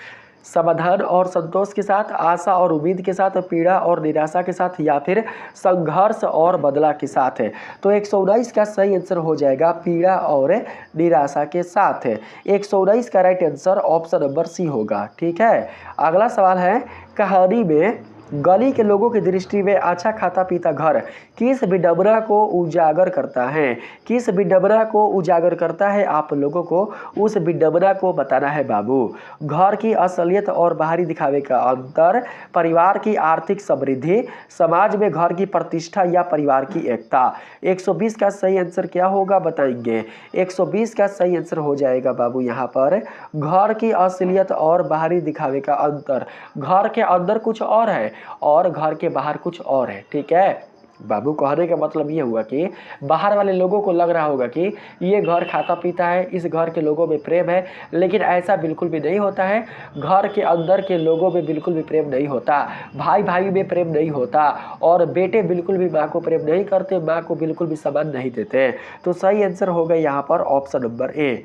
समाधान और संतोष के साथ, आशा और उम्मीद के साथ, पीड़ा और निराशा के साथ, या फिर संघर्ष और बदला के साथ है? तो 119 का सही आंसर हो जाएगा पीड़ा और निराशा के साथ है। 119 का right answer option number C होगा। ठीक है, अगला सवाल है कहानी में गली के लोगों की दृष्टि में अच्छा खाता पीता घर किस विडंबना को उजागर करता है? किस विडंबना को उजागर करता है? आप लोगों को उस विडंबना को बताना है बाबू। घर की असलियत और बाहरी दिखावे का अंतर, परिवार की आर्थिक समृद्धि, समाज में घर की प्रतिष्ठा या परिवार की एकता? 120 का सही आंसर क्या होगा बताएंगे। 120 का सही आंसर हो जाएगा बाबू यहाँ पर घर की असलियत और बाहरी दिखावे का अंतर। घर के अंदर कुछ और है और घर के बाहर कुछ और है। ठीक है बाबू, कहने का मतलब ये हुआ कि बाहर वाले लोगों को लग रहा होगा कि ये घर खाता पीता है, इस घर के लोगों में प्रेम है, लेकिन ऐसा बिल्कुल भी नहीं होता है। घर के अंदर के लोगों में बिल्कुल भी प्रेम नहीं होता, भाई भाई में प्रेम नहीं होता, और बेटे बिल्कुल भी माँ को प्रेम नहीं करते, माँ को बिल्कुल भी सम्मान नहीं देते। तो सही आंसर होगा यहाँ पर ऑप्शन नंबर ए।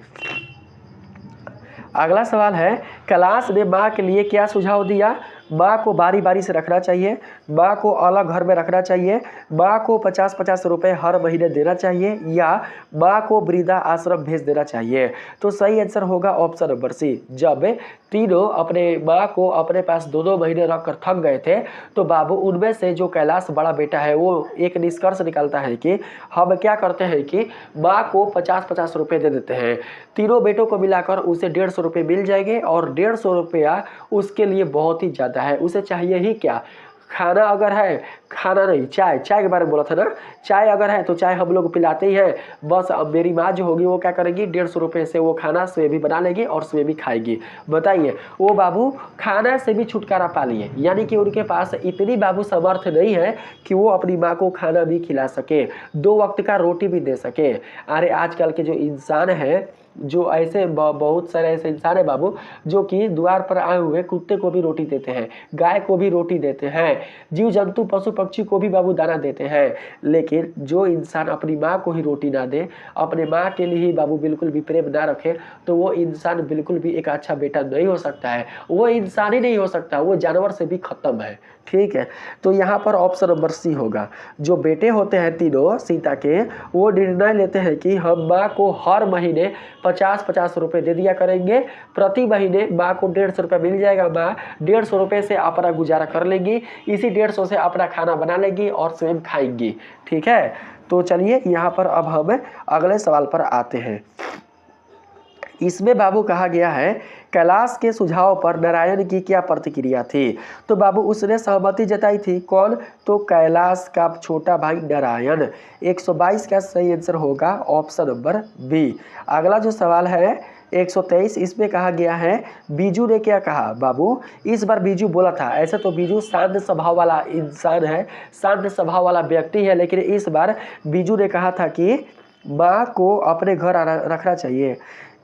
अगला सवाल है कैलाश ने माँ के लिए क्या सुझाव दिया? माँ को बारी बारी से रखना चाहिए, माँ को अलग घर में रखना चाहिए, माँ को 50-50 रुपए हर महीने देना चाहिए, या माँ को वृद्धा आश्रम भेज देना चाहिए? तो सही आंसर होगा ऑप्शन नंबर सी। जब तीनों अपने माँ को अपने पास 2-2 महीने रखकर थक गए थे तो बाबू उनमें से जो कैलाश बड़ा बेटा है वो एक निष्कर्ष निकालता है कि हम क्या करते हैं कि माँ को 50-50 रुपये दे देते हैं। तीनों बेटों को मिलाकर उसे 150 रुपये मिल जाएंगे, और 150 रुपया उसके लिए बहुत ही ज़्यादा है। उसे चाहिए ही क्या? खाना अगर है, खाना नहीं, चाय के बारे में बोला था ना, चाय अगर है तो चाय हम लोग पिलाते ही हैं। बस अब मेरी माँ जो होगी वो क्या करेगी, 150 रुपये से वो खाना स्वयं भी बना लेगी और स्वयं भी खाएगी। बताइए, वो बाबू खाना से भी छुटकारा पा लिए, यानी कि उनके पास इतनी बाबू सामर्थ्य नहीं है कि वो अपनी माँ को खाना भी खिला सके, 2 वक्त का रोटी भी दे सके। अरे आजकल के जो इंसान है, जो ऐसे बहुत सारे ऐसे इंसान है बाबू जो कि द्वार पर आए हुए कुत्ते को भी रोटी देते हैं, गाय को भी रोटी देते हैं, जीव जंतु पशु पक्षी को भी बाबू दाना देते हैं। लेकिन जो इंसान अपनी माँ को ही रोटी ना दे, अपने माँ के लिए ही बाबू बिल्कुल भी प्रेम ना रखे, तो वो इंसान बिल्कुल भी एक अच्छा बेटा नहीं हो सकता है। वो इंसान ही नहीं हो सकता, वो जानवर से भी खत्म है। ठीक है, तो यहाँ पर ऑप्शन नंबर सी होगा। जो बेटे होते हैं तीनों सीता के, वो निर्णय लेते हैं कि हम माँ को हर महीने 50-50 रुपये दे दिया करेंगे। प्रति महीने माँ को 150 रुपये मिल जाएगा। माँ 150 रुपये से अपना गुजारा कर लेंगी, इसी 150 से अपना खाना बना लेंगी और स्वयं खाएंगी। ठीक है, तो चलिए यहाँ पर अब हम अगले सवाल पर आते हैं। इसमें बाबू कहा गया है कैलाश के सुझाव पर नारायण की क्या प्रतिक्रिया थी। तो बाबू उसने सहमति जताई थी। कौन? तो कैलाश का छोटा भाई नारायण। 122 का सही आंसर होगा ऑप्शन नंबर बी। अगला जो सवाल है 123, इसमें कहा गया है बीजू ने क्या कहा। बाबू इस बार बीजू बोला था, ऐसे तो बीजू शांत स्वभाव वाला इंसान है, शांत स्वभाव वाला व्यक्ति है, लेकिन इस बार बीजू ने कहा था कि माँ को अपने घर रखना चाहिए,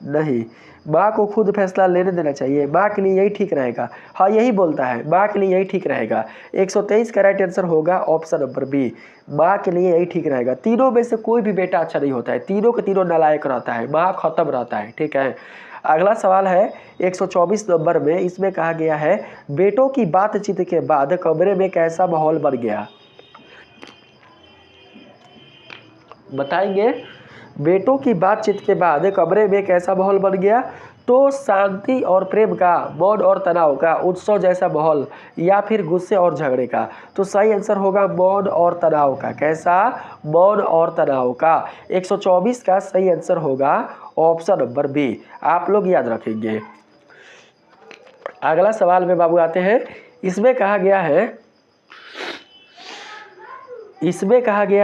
नहीं, माँ को खुद फैसला लेने देना चाहिए, माँ के लिए यही ठीक रहेगा। हाँ यही बोलता है, माँ के लिए यही ठीक रहेगा। 123 का राइट आंसर होगा ऑप्शन नंबर बी, माँ के लिए यही ठीक रहेगा। तीनों में से कोई भी बेटा अच्छा नहीं होता है, तीनों के तीनों नालायक रहता है, माँ खत्म रहता है। ठीक है, अगला सवाल है 124 नंबर में, इसमें कहा गया है बेटों की बातचीत के बाद कमरे में कैसा माहौल बन गया। बताएंगे, बेटों की बातचीत के बाद कमरे में कैसा माहौल बन गया। तो शांति और प्रेम का, मौन और तनाव का, उत्सव जैसा माहौल, या फिर गुस्से और झगड़े का। तो सही आंसर होगा मौन और तनाव का। कैसा? मौन और तनाव का। 124 का सही आंसर होगा ऑप्शन नंबर बी, आप लोग याद रखेंगे। अगला सवाल में बाबू आते हैं। इसमें कहा गया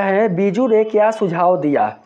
है बीजू ने क्या सुझाव दिया।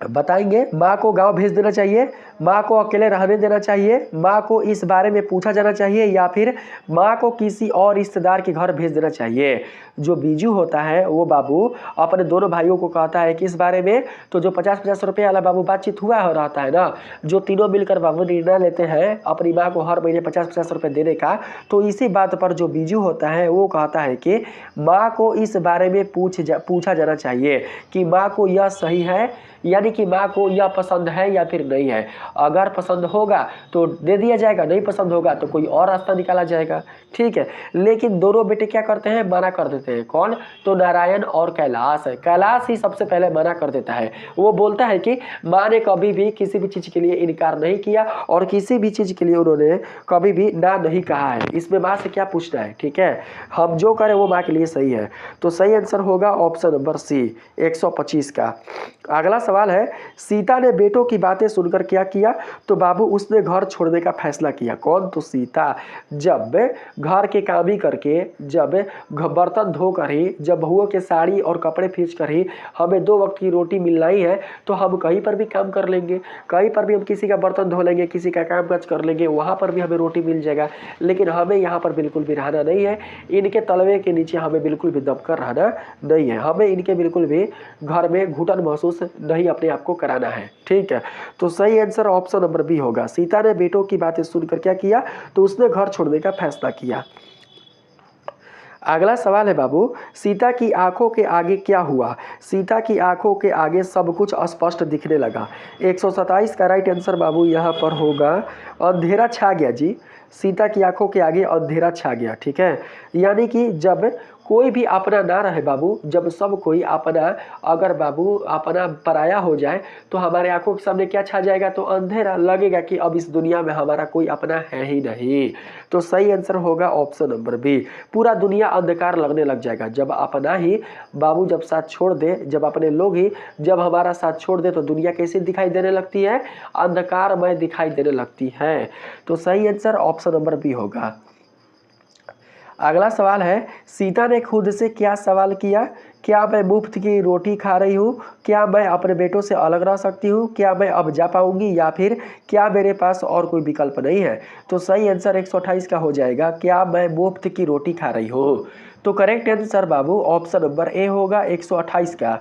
बताएंगे, माँ को गांव भेज देना चाहिए, माँ को अकेले रहने देना चाहिए, माँ को इस बारे में पूछा जाना चाहिए, या फिर माँ को किसी और रिश्तेदार के घर भेज देना चाहिए। जो बीजू होता है वो बाबू अपने दोनों भाइयों को कहता है कि इस बारे में, तो जो 50-50 रुपये वाला बाबू बातचीत हुआ रहता है ना, जो तीनों मिलकर बाबू निर्णय लेते हैं अपनी माँ को हर महीने 50-50 रुपये देने का, तो इसी बात पर जो बीजू होता है वो कहता है कि माँ को इस बारे में पूछा जाना चाहिए कि माँ को यह सही है, यानी कि माँ को यह पसंद है या फिर नहीं है। अगर पसंद होगा तो दे दिया जाएगा, नहीं पसंद होगा तो कोई और रास्ता निकाला जाएगा। ठीक है, लेकिन दोनों बेटे क्या करते हैं, मना कर देते हैं। कौन? तो नारायण और कैलाश है। कैलाश ही सबसे पहले मना कर देता है। वो बोलता है कि माँ ने कभी भी किसी भी चीज़ के लिए इनकार नहीं किया और किसी भी चीज़ के लिए उन्होंने कभी भी ना नहीं कहा है। इसमें माँ से क्या पूछना है। ठीक है, हम जो करें वो माँ के लिए सही है। तो सही आंसर होगा ऑप्शन नंबर सी, 125 का। अगला सवाल है सीता ने बेटों की बातें सुनकर क्या किया। तो बाबू उसने घर छोड़ने का फैसला किया। कौन? तो सीता। जब घर के काम ही करके, जब बर्तन धोकर ही, जब बहुओं के साड़ी और कपड़े खींच कर ही हमें 2 वक्त की रोटी मिलना ही है, तो हम कहीं पर भी काम कर लेंगे, कहीं पर भी हम किसी का बर्तन धो लेंगे, किसी का काम काज कर लेंगे, वहाँ पर भी हमें रोटी मिल जाएगा। लेकिन हमें यहाँ पर बिल्कुल भी रहना नहीं है, इनके तलवे के नीचे हमें बिल्कुल भी दबकर रहना नहीं है, हमें इनके बिल्कुल भी घर में घुटन महसूस नहीं अपने आप को कराना है। ठीक है, तो सही आंसर ऑप्शन नंबर बी होगा। सीता ने बेटों की बातें सुनकर क्या किया, तो उसने घर छोड़ने का फैसला किया। अगला सवाल है बाबू सीता की आंखों के आगे क्या हुआ। सीता की आंखों के आगे सब कुछ स्पष्ट दिखने लगा। 127 का राइट आंसर बाबू यहाँ पर होगा अंधेरा छा गया जी। सीता की आंखों के आगे अंधेरा छा गया। ठीक है, यानी कि जब कोई भी अपना ना रहे बाबू, जब सब कोई अपना, अगर बाबू अपना पराया हो जाए तो हमारे आंखों के सामने क्या छा जाएगा, तो अंधेरा लगेगा कि अब इस दुनिया में हमारा कोई अपना है ही नहीं। तो सही आंसर होगा ऑप्शन नंबर बी, पूरा दुनिया अंधकार लगने लग जाएगा। जब अपना ही बाबू जब साथ छोड़ दे, जब अपने लोग ही जब हमारा साथ छोड़ दे, तो दुनिया कैसी दिखाई देने लगती है, अंधकारमय दिखाई देने लगती है। तो सही आंसर ऑप्शन नंबर बी होगा। अगला सवाल है सीता ने खुद से क्या सवाल किया। क्या मैं मुफ्त की रोटी खा रही हूँ, क्या मैं अपने बेटों से अलग रह सकती हूँ, क्या मैं अब जा पाऊंगी, या फिर क्या मेरे पास और कोई विकल्प नहीं है। तो सही आंसर 128 का हो जाएगा, क्या मैं मुफ्त की रोटी खा रही हूँ। तो correct answer Babu option number A होगा 128 का।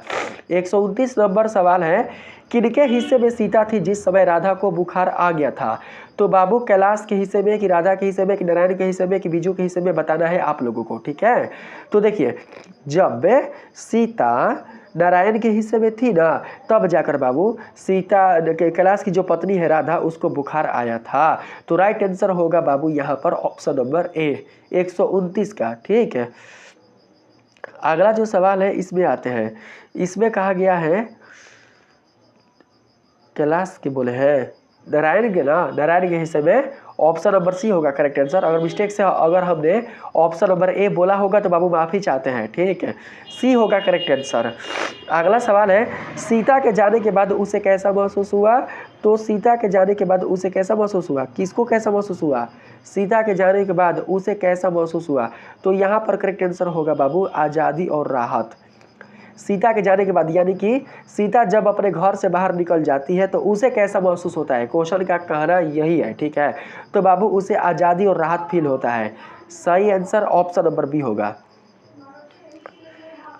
129 नंबर सवाल है किनके हिस्से में सीता थी जिस समय राधा को बुखार आ गया था। तो बाबू कैलाश के हिस्से में, कि राधा के हिस्से में, कि नारायण के हिस्से में, कि बीजू के हिस्से में, बताना है आप लोगों को। ठीक है, तो देखिए जब सीता नारायण के हिस्से में थी ना, तब जाकर बाबू सीता कैलाश की जो पत्नी है राधा, उसको बुखार आया था। तो राइट आंसर होगा बाबू यहाँ पर ऑप्शन नंबर ए 129 का। ठीक है, अगला जो सवाल है इसमें आते हैं। इसमें कहा गया है कैलाश के बोले हैं, नारायण के ना, नारायण के हिस्से में ऑप्शन नंबर सी होगा करेक्ट आंसर। अगर मिस्टेक से अगर हमने ऑप्शन नंबर ए बोला होगा तो बाबू माफ़ी चाहते हैं, ठीक है, सी होगा करेक्ट आंसर। अगला सवाल है, सीता के जाने के बाद उसे कैसा महसूस हुआ? तो सीता के जाने के बाद उसे कैसा महसूस हुआ, किसको कैसा महसूस हुआ? सीता के जाने के बाद उसे कैसा महसूस हुआ? तो यहाँ पर करेक्ट आंसर होगा बाबू आज़ादी और राहत। सीता के जाने के बाद यानी कि सीता जब अपने घर से बाहर निकल जाती है तो उसे कैसा महसूस होता है, क्वेश्चन का कहना यही है, ठीक है। तो बाबू उसे आज़ादी और राहत फील होता है। सही आंसर ऑप्शन नंबर बी होगा।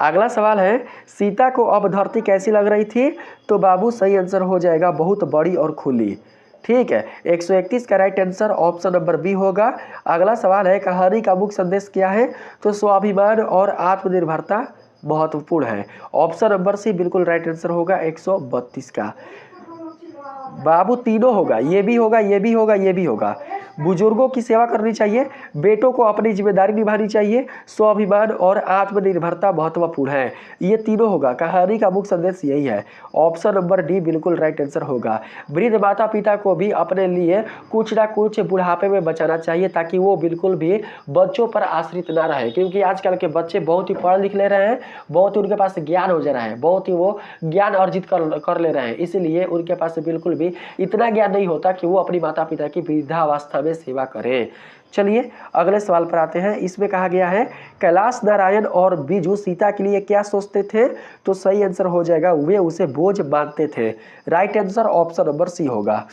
अगला सवाल है, सीता को अब धरती कैसी लग रही थी? तो बाबू सही आंसर हो जाएगा बहुत बड़ी और खुली, ठीक है। 131 का right answer option number B होगा। अगला सवाल है, कहानी का मुख्य संदेश क्या है? तो स्वाभिमान और आत्मनिर्भरता महत्वपूर्ण है। ऑप्शन नंबर सी बिल्कुल राइट आंसर होगा 132 का। बाबू तीनों होगा, ये भी होगा, ये भी होगा, ये भी होगा। बुजुर्गों की सेवा करनी चाहिए, बेटों को अपनी जिम्मेदारी निभानी चाहिए, स्वाभिमान और आत्मनिर्भरता महत्वपूर्ण है, ये तीनों होगा। कहानी का मुख्य संदेश यही है। ऑप्शन नंबर डी बिल्कुल राइट आंसर होगा। वृद्ध माता पिता को भी अपने लिए कुछ ना कुछ बुढ़ापे में बचाना चाहिए ताकि वो बिल्कुल भी बच्चों पर आश्रित ना रहे, क्योंकि आजकल के बच्चे बहुत ही पढ़ लिख ले रहे हैं, बहुत ही उनके पास ज्ञान हो जा रहा है, बहुत ही वो ज्ञान अर्जित कर ले रहे हैं, इसीलिए उनके पास बिल्कुल भी इतना ज्ञान नहीं होता कि वो अपनी माता पिता की वृद्धावस्था में सेवा करें। चलिए अगले सवाल पर आते हैं। इसमें कहा गया है, कैलाश, नारायण और बीजू सीता के लिए क्या सोचते थे? तो सही आंसर हो जाएगा वे उसे बोझ मानते थे। Right answer option number C होगा।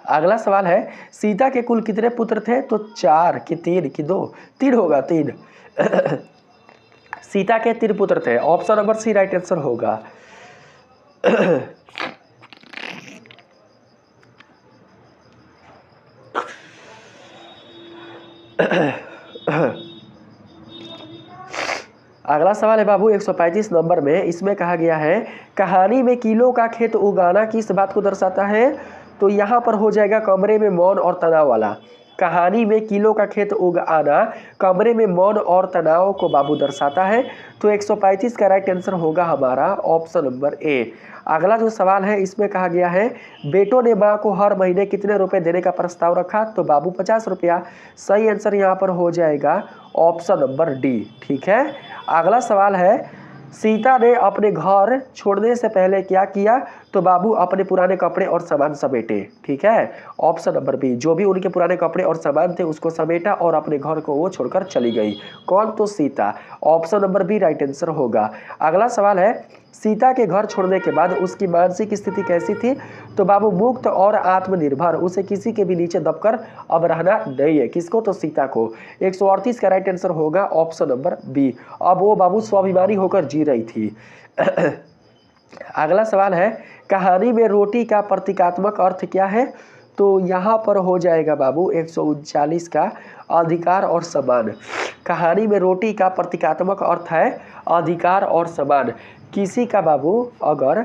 अगला सवाल है, सीता के कुल कितने पुत्र थे? तो 4 कि 3 कि 2? 3 होगा, 3। सीता के 3 पुत्र थे। Option number C right answer होगा। अगला सवाल है बाबू 135 नंबर में। इसमें कहा गया है, कहानी में कीलों का खेत उगाना किस बात को दर्शाता है? तो यहाँ पर हो जाएगा कमरे में मौन और तनाव वाला। कहानी में कीलों का खेत उगाना कमरे में मौन और तनाव को बाबू दर्शाता है। तो 135 का राइट आंसर होगा हमारा ऑप्शन नंबर ए। अगला जो सवाल है इसमें कहा गया है, बेटों ने माँ को हर महीने कितने रुपए देने का प्रस्ताव रखा? तो बाबू 50 रुपया। सही आंसर यहाँ पर हो जाएगा ऑप्शन नंबर डी, ठीक है। अगला सवाल है, सीता ने अपने घर छोड़ने से पहले क्या किया? तो बाबू अपने पुराने कपड़े और सामान समेटे, ठीक है। ऑप्शन नंबर बी, जो भी उनके पुराने कपड़े और सामान थे उसको समेटा और अपने घर को वो छोड़कर चली गई। कौन? तो Sita. Option number B right answer होगा। अगला सवाल है, सीता के घर छोड़ने के बाद उसकी मानसिक स्थिति कैसी थी? तो बाबू मुक्त और आत्मनिर्भर, उसे किसी के भी नीचे दबकर अब रहना नहीं है। किसको? तो सीता को। 138 का राइट आंसर होगा ऑप्शन नंबर बी। अब वो बाबू स्वाभिमानी होकर जी रही थी। अगला सवाल है, कहानी में रोटी का प्रतीकात्मक अर्थ क्या है? तो यहाँ पर हो जाएगा बाबू 139 का अधिकार और सम्मान। कहानी में रोटी का प्रतीकात्मक अर्थ है अधिकार और सम्मान। किसी का बाबू अगर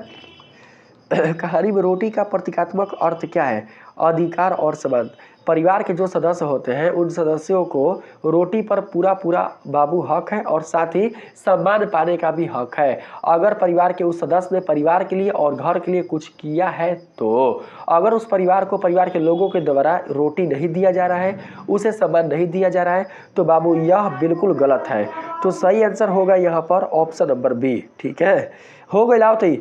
कहानी में रोटी का प्रतीकात्मक अर्थ क्या है? अधिकार और सम्मान। परिवार के जो सदस्य होते हैं उन सदस्यों को रोटी पर पूरा पूरा बाबू हक है और साथ ही सम्मान पाने का भी हक है। अगर परिवार के उस सदस्य ने परिवार के लिए और घर के लिए कुछ किया है तो अगर उस परिवार को परिवार के लोगों के द्वारा रोटी नहीं दिया जा रहा है, उसे सम्मान नहीं दिया जा रहा है, तो बाबू यह बिल्कुल गलत है। तो सही आंसर होगा यहाँ पर ऑप्शन नंबर बी, ठीक है। हो गई लाओ तो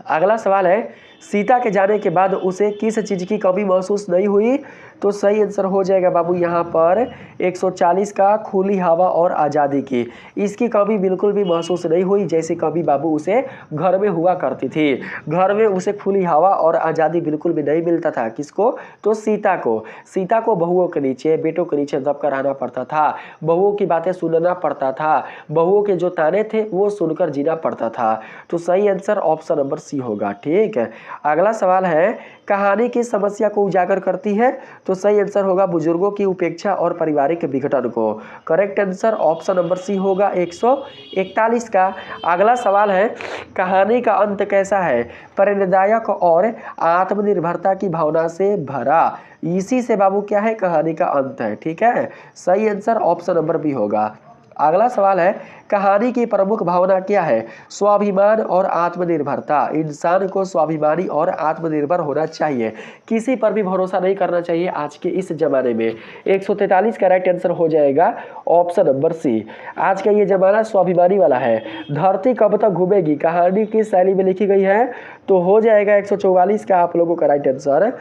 अगला सवाल है, सीता के जाने के बाद उसे किस चीज़ की कमी महसूस नहीं हुई? तो सही आंसर हो जाएगा बाबू यहाँ पर 140 का खुली हवा और आज़ादी की। इसकी कमी बिल्कुल भी महसूस नहीं हुई, जैसी कमी बाबू उसे घर में हुआ करती थी। घर में उसे खुली हवा और आज़ादी बिल्कुल भी नहीं मिलता था। किसको? तो सीता को। सीता को बहुओं के नीचे, बेटों के नीचे दबकर रहना पड़ता था, बहुओं की बातें सुनना पड़ता था, बहुओं के जो ताने थे वो सुनकर जीना पड़ता था। तो सही आंसर ऑप्शन नंबर सी होगा, ठीक है। अगला सवाल है, कहानी की समस्या को उजागर करती है? तो सही आंसर होगा बुजुर्गों की उपेक्षा और पारिवारिक विघटन को। Correct answer option number C होगा 141 का। अगला सवाल है, कहानी का अंत कैसा है? प्रेरणादायक और आत्मनिर्भरता की भावना से भरा। इसी से बाबू क्या है? कहानी का अंत है, ठीक है। सही आंसर ऑप्शन नंबर बी होगा। अगला सवाल है, कहानी की प्रमुख भावना क्या है? स्वाभिमान और आत्मनिर्भरता। इंसान को स्वाभिमानी और आत्मनिर्भर होना चाहिए, किसी पर भी भरोसा नहीं करना चाहिए आज के इस जमाने में। 143 का राइट आंसर हो जाएगा ऑप्शन नंबर सी। आज का ये जमाना स्वाभिमानी वाला है। धरती कब तक घूमेगी कहानी किस शैली में लिखी गई है? तो हो जाएगा 144 का आप लोगों का राइट आंसर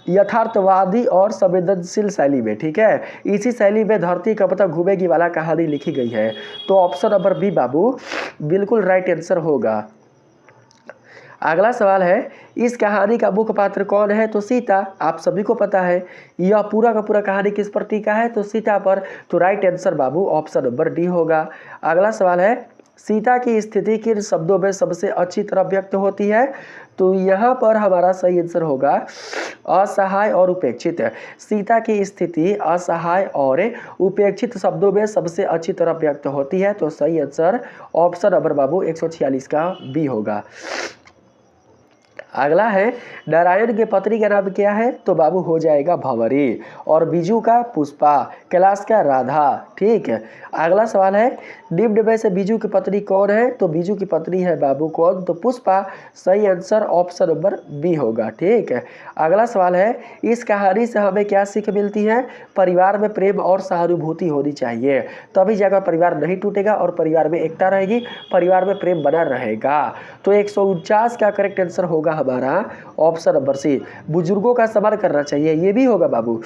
यथार्थवादी और संवेदनशील शैली में। ठीक है, इसी शैली में धरती कब तक घूमेगी वाला कहानी लिखी गई है। तो ऑप्शन नंबर बी बाबू बिल्कुल राइट आंसर होगा। अगला सवाल है, इस कहानी का मुख्य पात्र कौन है? तो सीता। आप सभी को पता है यह पूरा का पूरा कहानी किस पर टीका है? तो सीता पर। तो राइट आंसर बाबू ऑप्शन नंबर डी होगा। अगला सवाल है, सीता की स्थिति किन शब्दों में सबसे अच्छी तरह व्यक्त होती है? तो यहाँ पर हमारा सही आंसर होगा असहाय और उपेक्षित। सीता की स्थिति असहाय और उपेक्षित शब्दों में सबसे अच्छी तरह व्यक्त होती है। तो सही आंसर ऑप्शन नंबर बाबू 146 का बी होगा। अगला है, नारायण के पत्नी का नाम क्या है? तो बाबू हो जाएगा भंवरी। और बीजू का पुष्पा, कैलाश का राधा। ठीक है, अगला सवाल है, निम्न में से बीजू की पत्नी कौन है? तो बीजू की पत्नी है बाबू कौन? तो पुष्पा। सही आंसर ऑप्शन नंबर बी होगा। ठीक है, अगला सवाल है, इस कहानी से हमें क्या सीख मिलती है? परिवार में प्रेम और सहानुभूति होनी चाहिए, तभी जाकर परिवार नहीं टूटेगा और परिवार में एकता रहेगी, परिवार में प्रेम बना रहेगा। तो 149 का करेक्ट आंसर होगा हमारा ऑप्शन नंबर सी। बुजुर्गों का सम्मान करना चाहिए, ये भी होगा बाबू,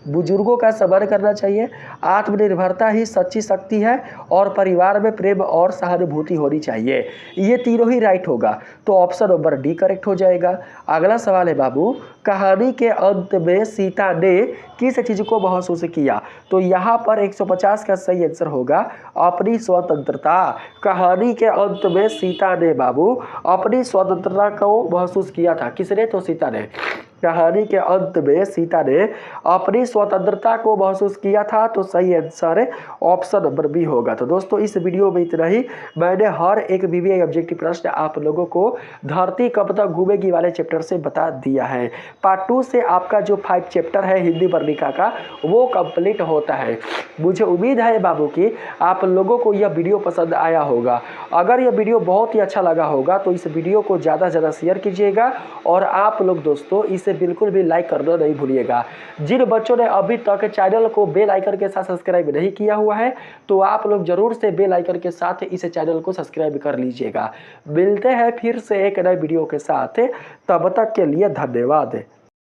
बुजुर्गों का सम्मान करना चाहिए, आत्मनिर्भरता ही सच्ची शक्ति है और परिवार में प्रेम और सहानुभूति होनी चाहिए। ये तीनों ही राइट होगा। तो ऑप्शन नंबर डी करेक्ट हो जाएगा। अगला सवाल है बाबू, कहानी के अंत में सीता ने किस चीज को महसूस किया? तो यहाँ पर 150 का सही आंसर होगा अपनी स्वतंत्रता। कहानी के अंत में सीता ने बाबू अपनी स्वतंत्रता को महसूस किया था। किसने? तो सीता ने। कहानी के अंत में सीता ने अपनी स्वतंत्रता को महसूस किया था। तो सही आंसर ऑप्शन नंबर बी होगा। तो दोस्तों इस वीडियो में इतना ही। मैंने हर एक बीबीए ऑब्जेक्टिव प्रश्न आप लोगों को धरती कब तक घूमेगी वाले चैप्टर से बता दिया है। पार्ट 2 से आपका जो 5 चैप्टर है हिंदी वर्णिका का वो कंप्लीट होता है। मुझे उम्मीद है बाबू कि आप लोगों को यह वीडियो पसंद आया होगा। अगर यह वीडियो बहुत ही अच्छा लगा होगा तो इस वीडियो को ज़्यादा से ज़्यादा शेयर कीजिएगा और आप लोग दोस्तों इसे बिल्कुल भी लाइक करना नहीं भूलिएगा। जिन बच्चों ने अभी तक चैनल को बेल आइकन के साथ सब्सक्राइब नहीं किया हुआ है तो आप लोग जरूर से बेल आइकन के साथ इस चैनल को सब्सक्राइब कर लीजिएगा। मिलते हैं फिर से एक नए वीडियो के साथ, तब तक के लिए धन्यवाद।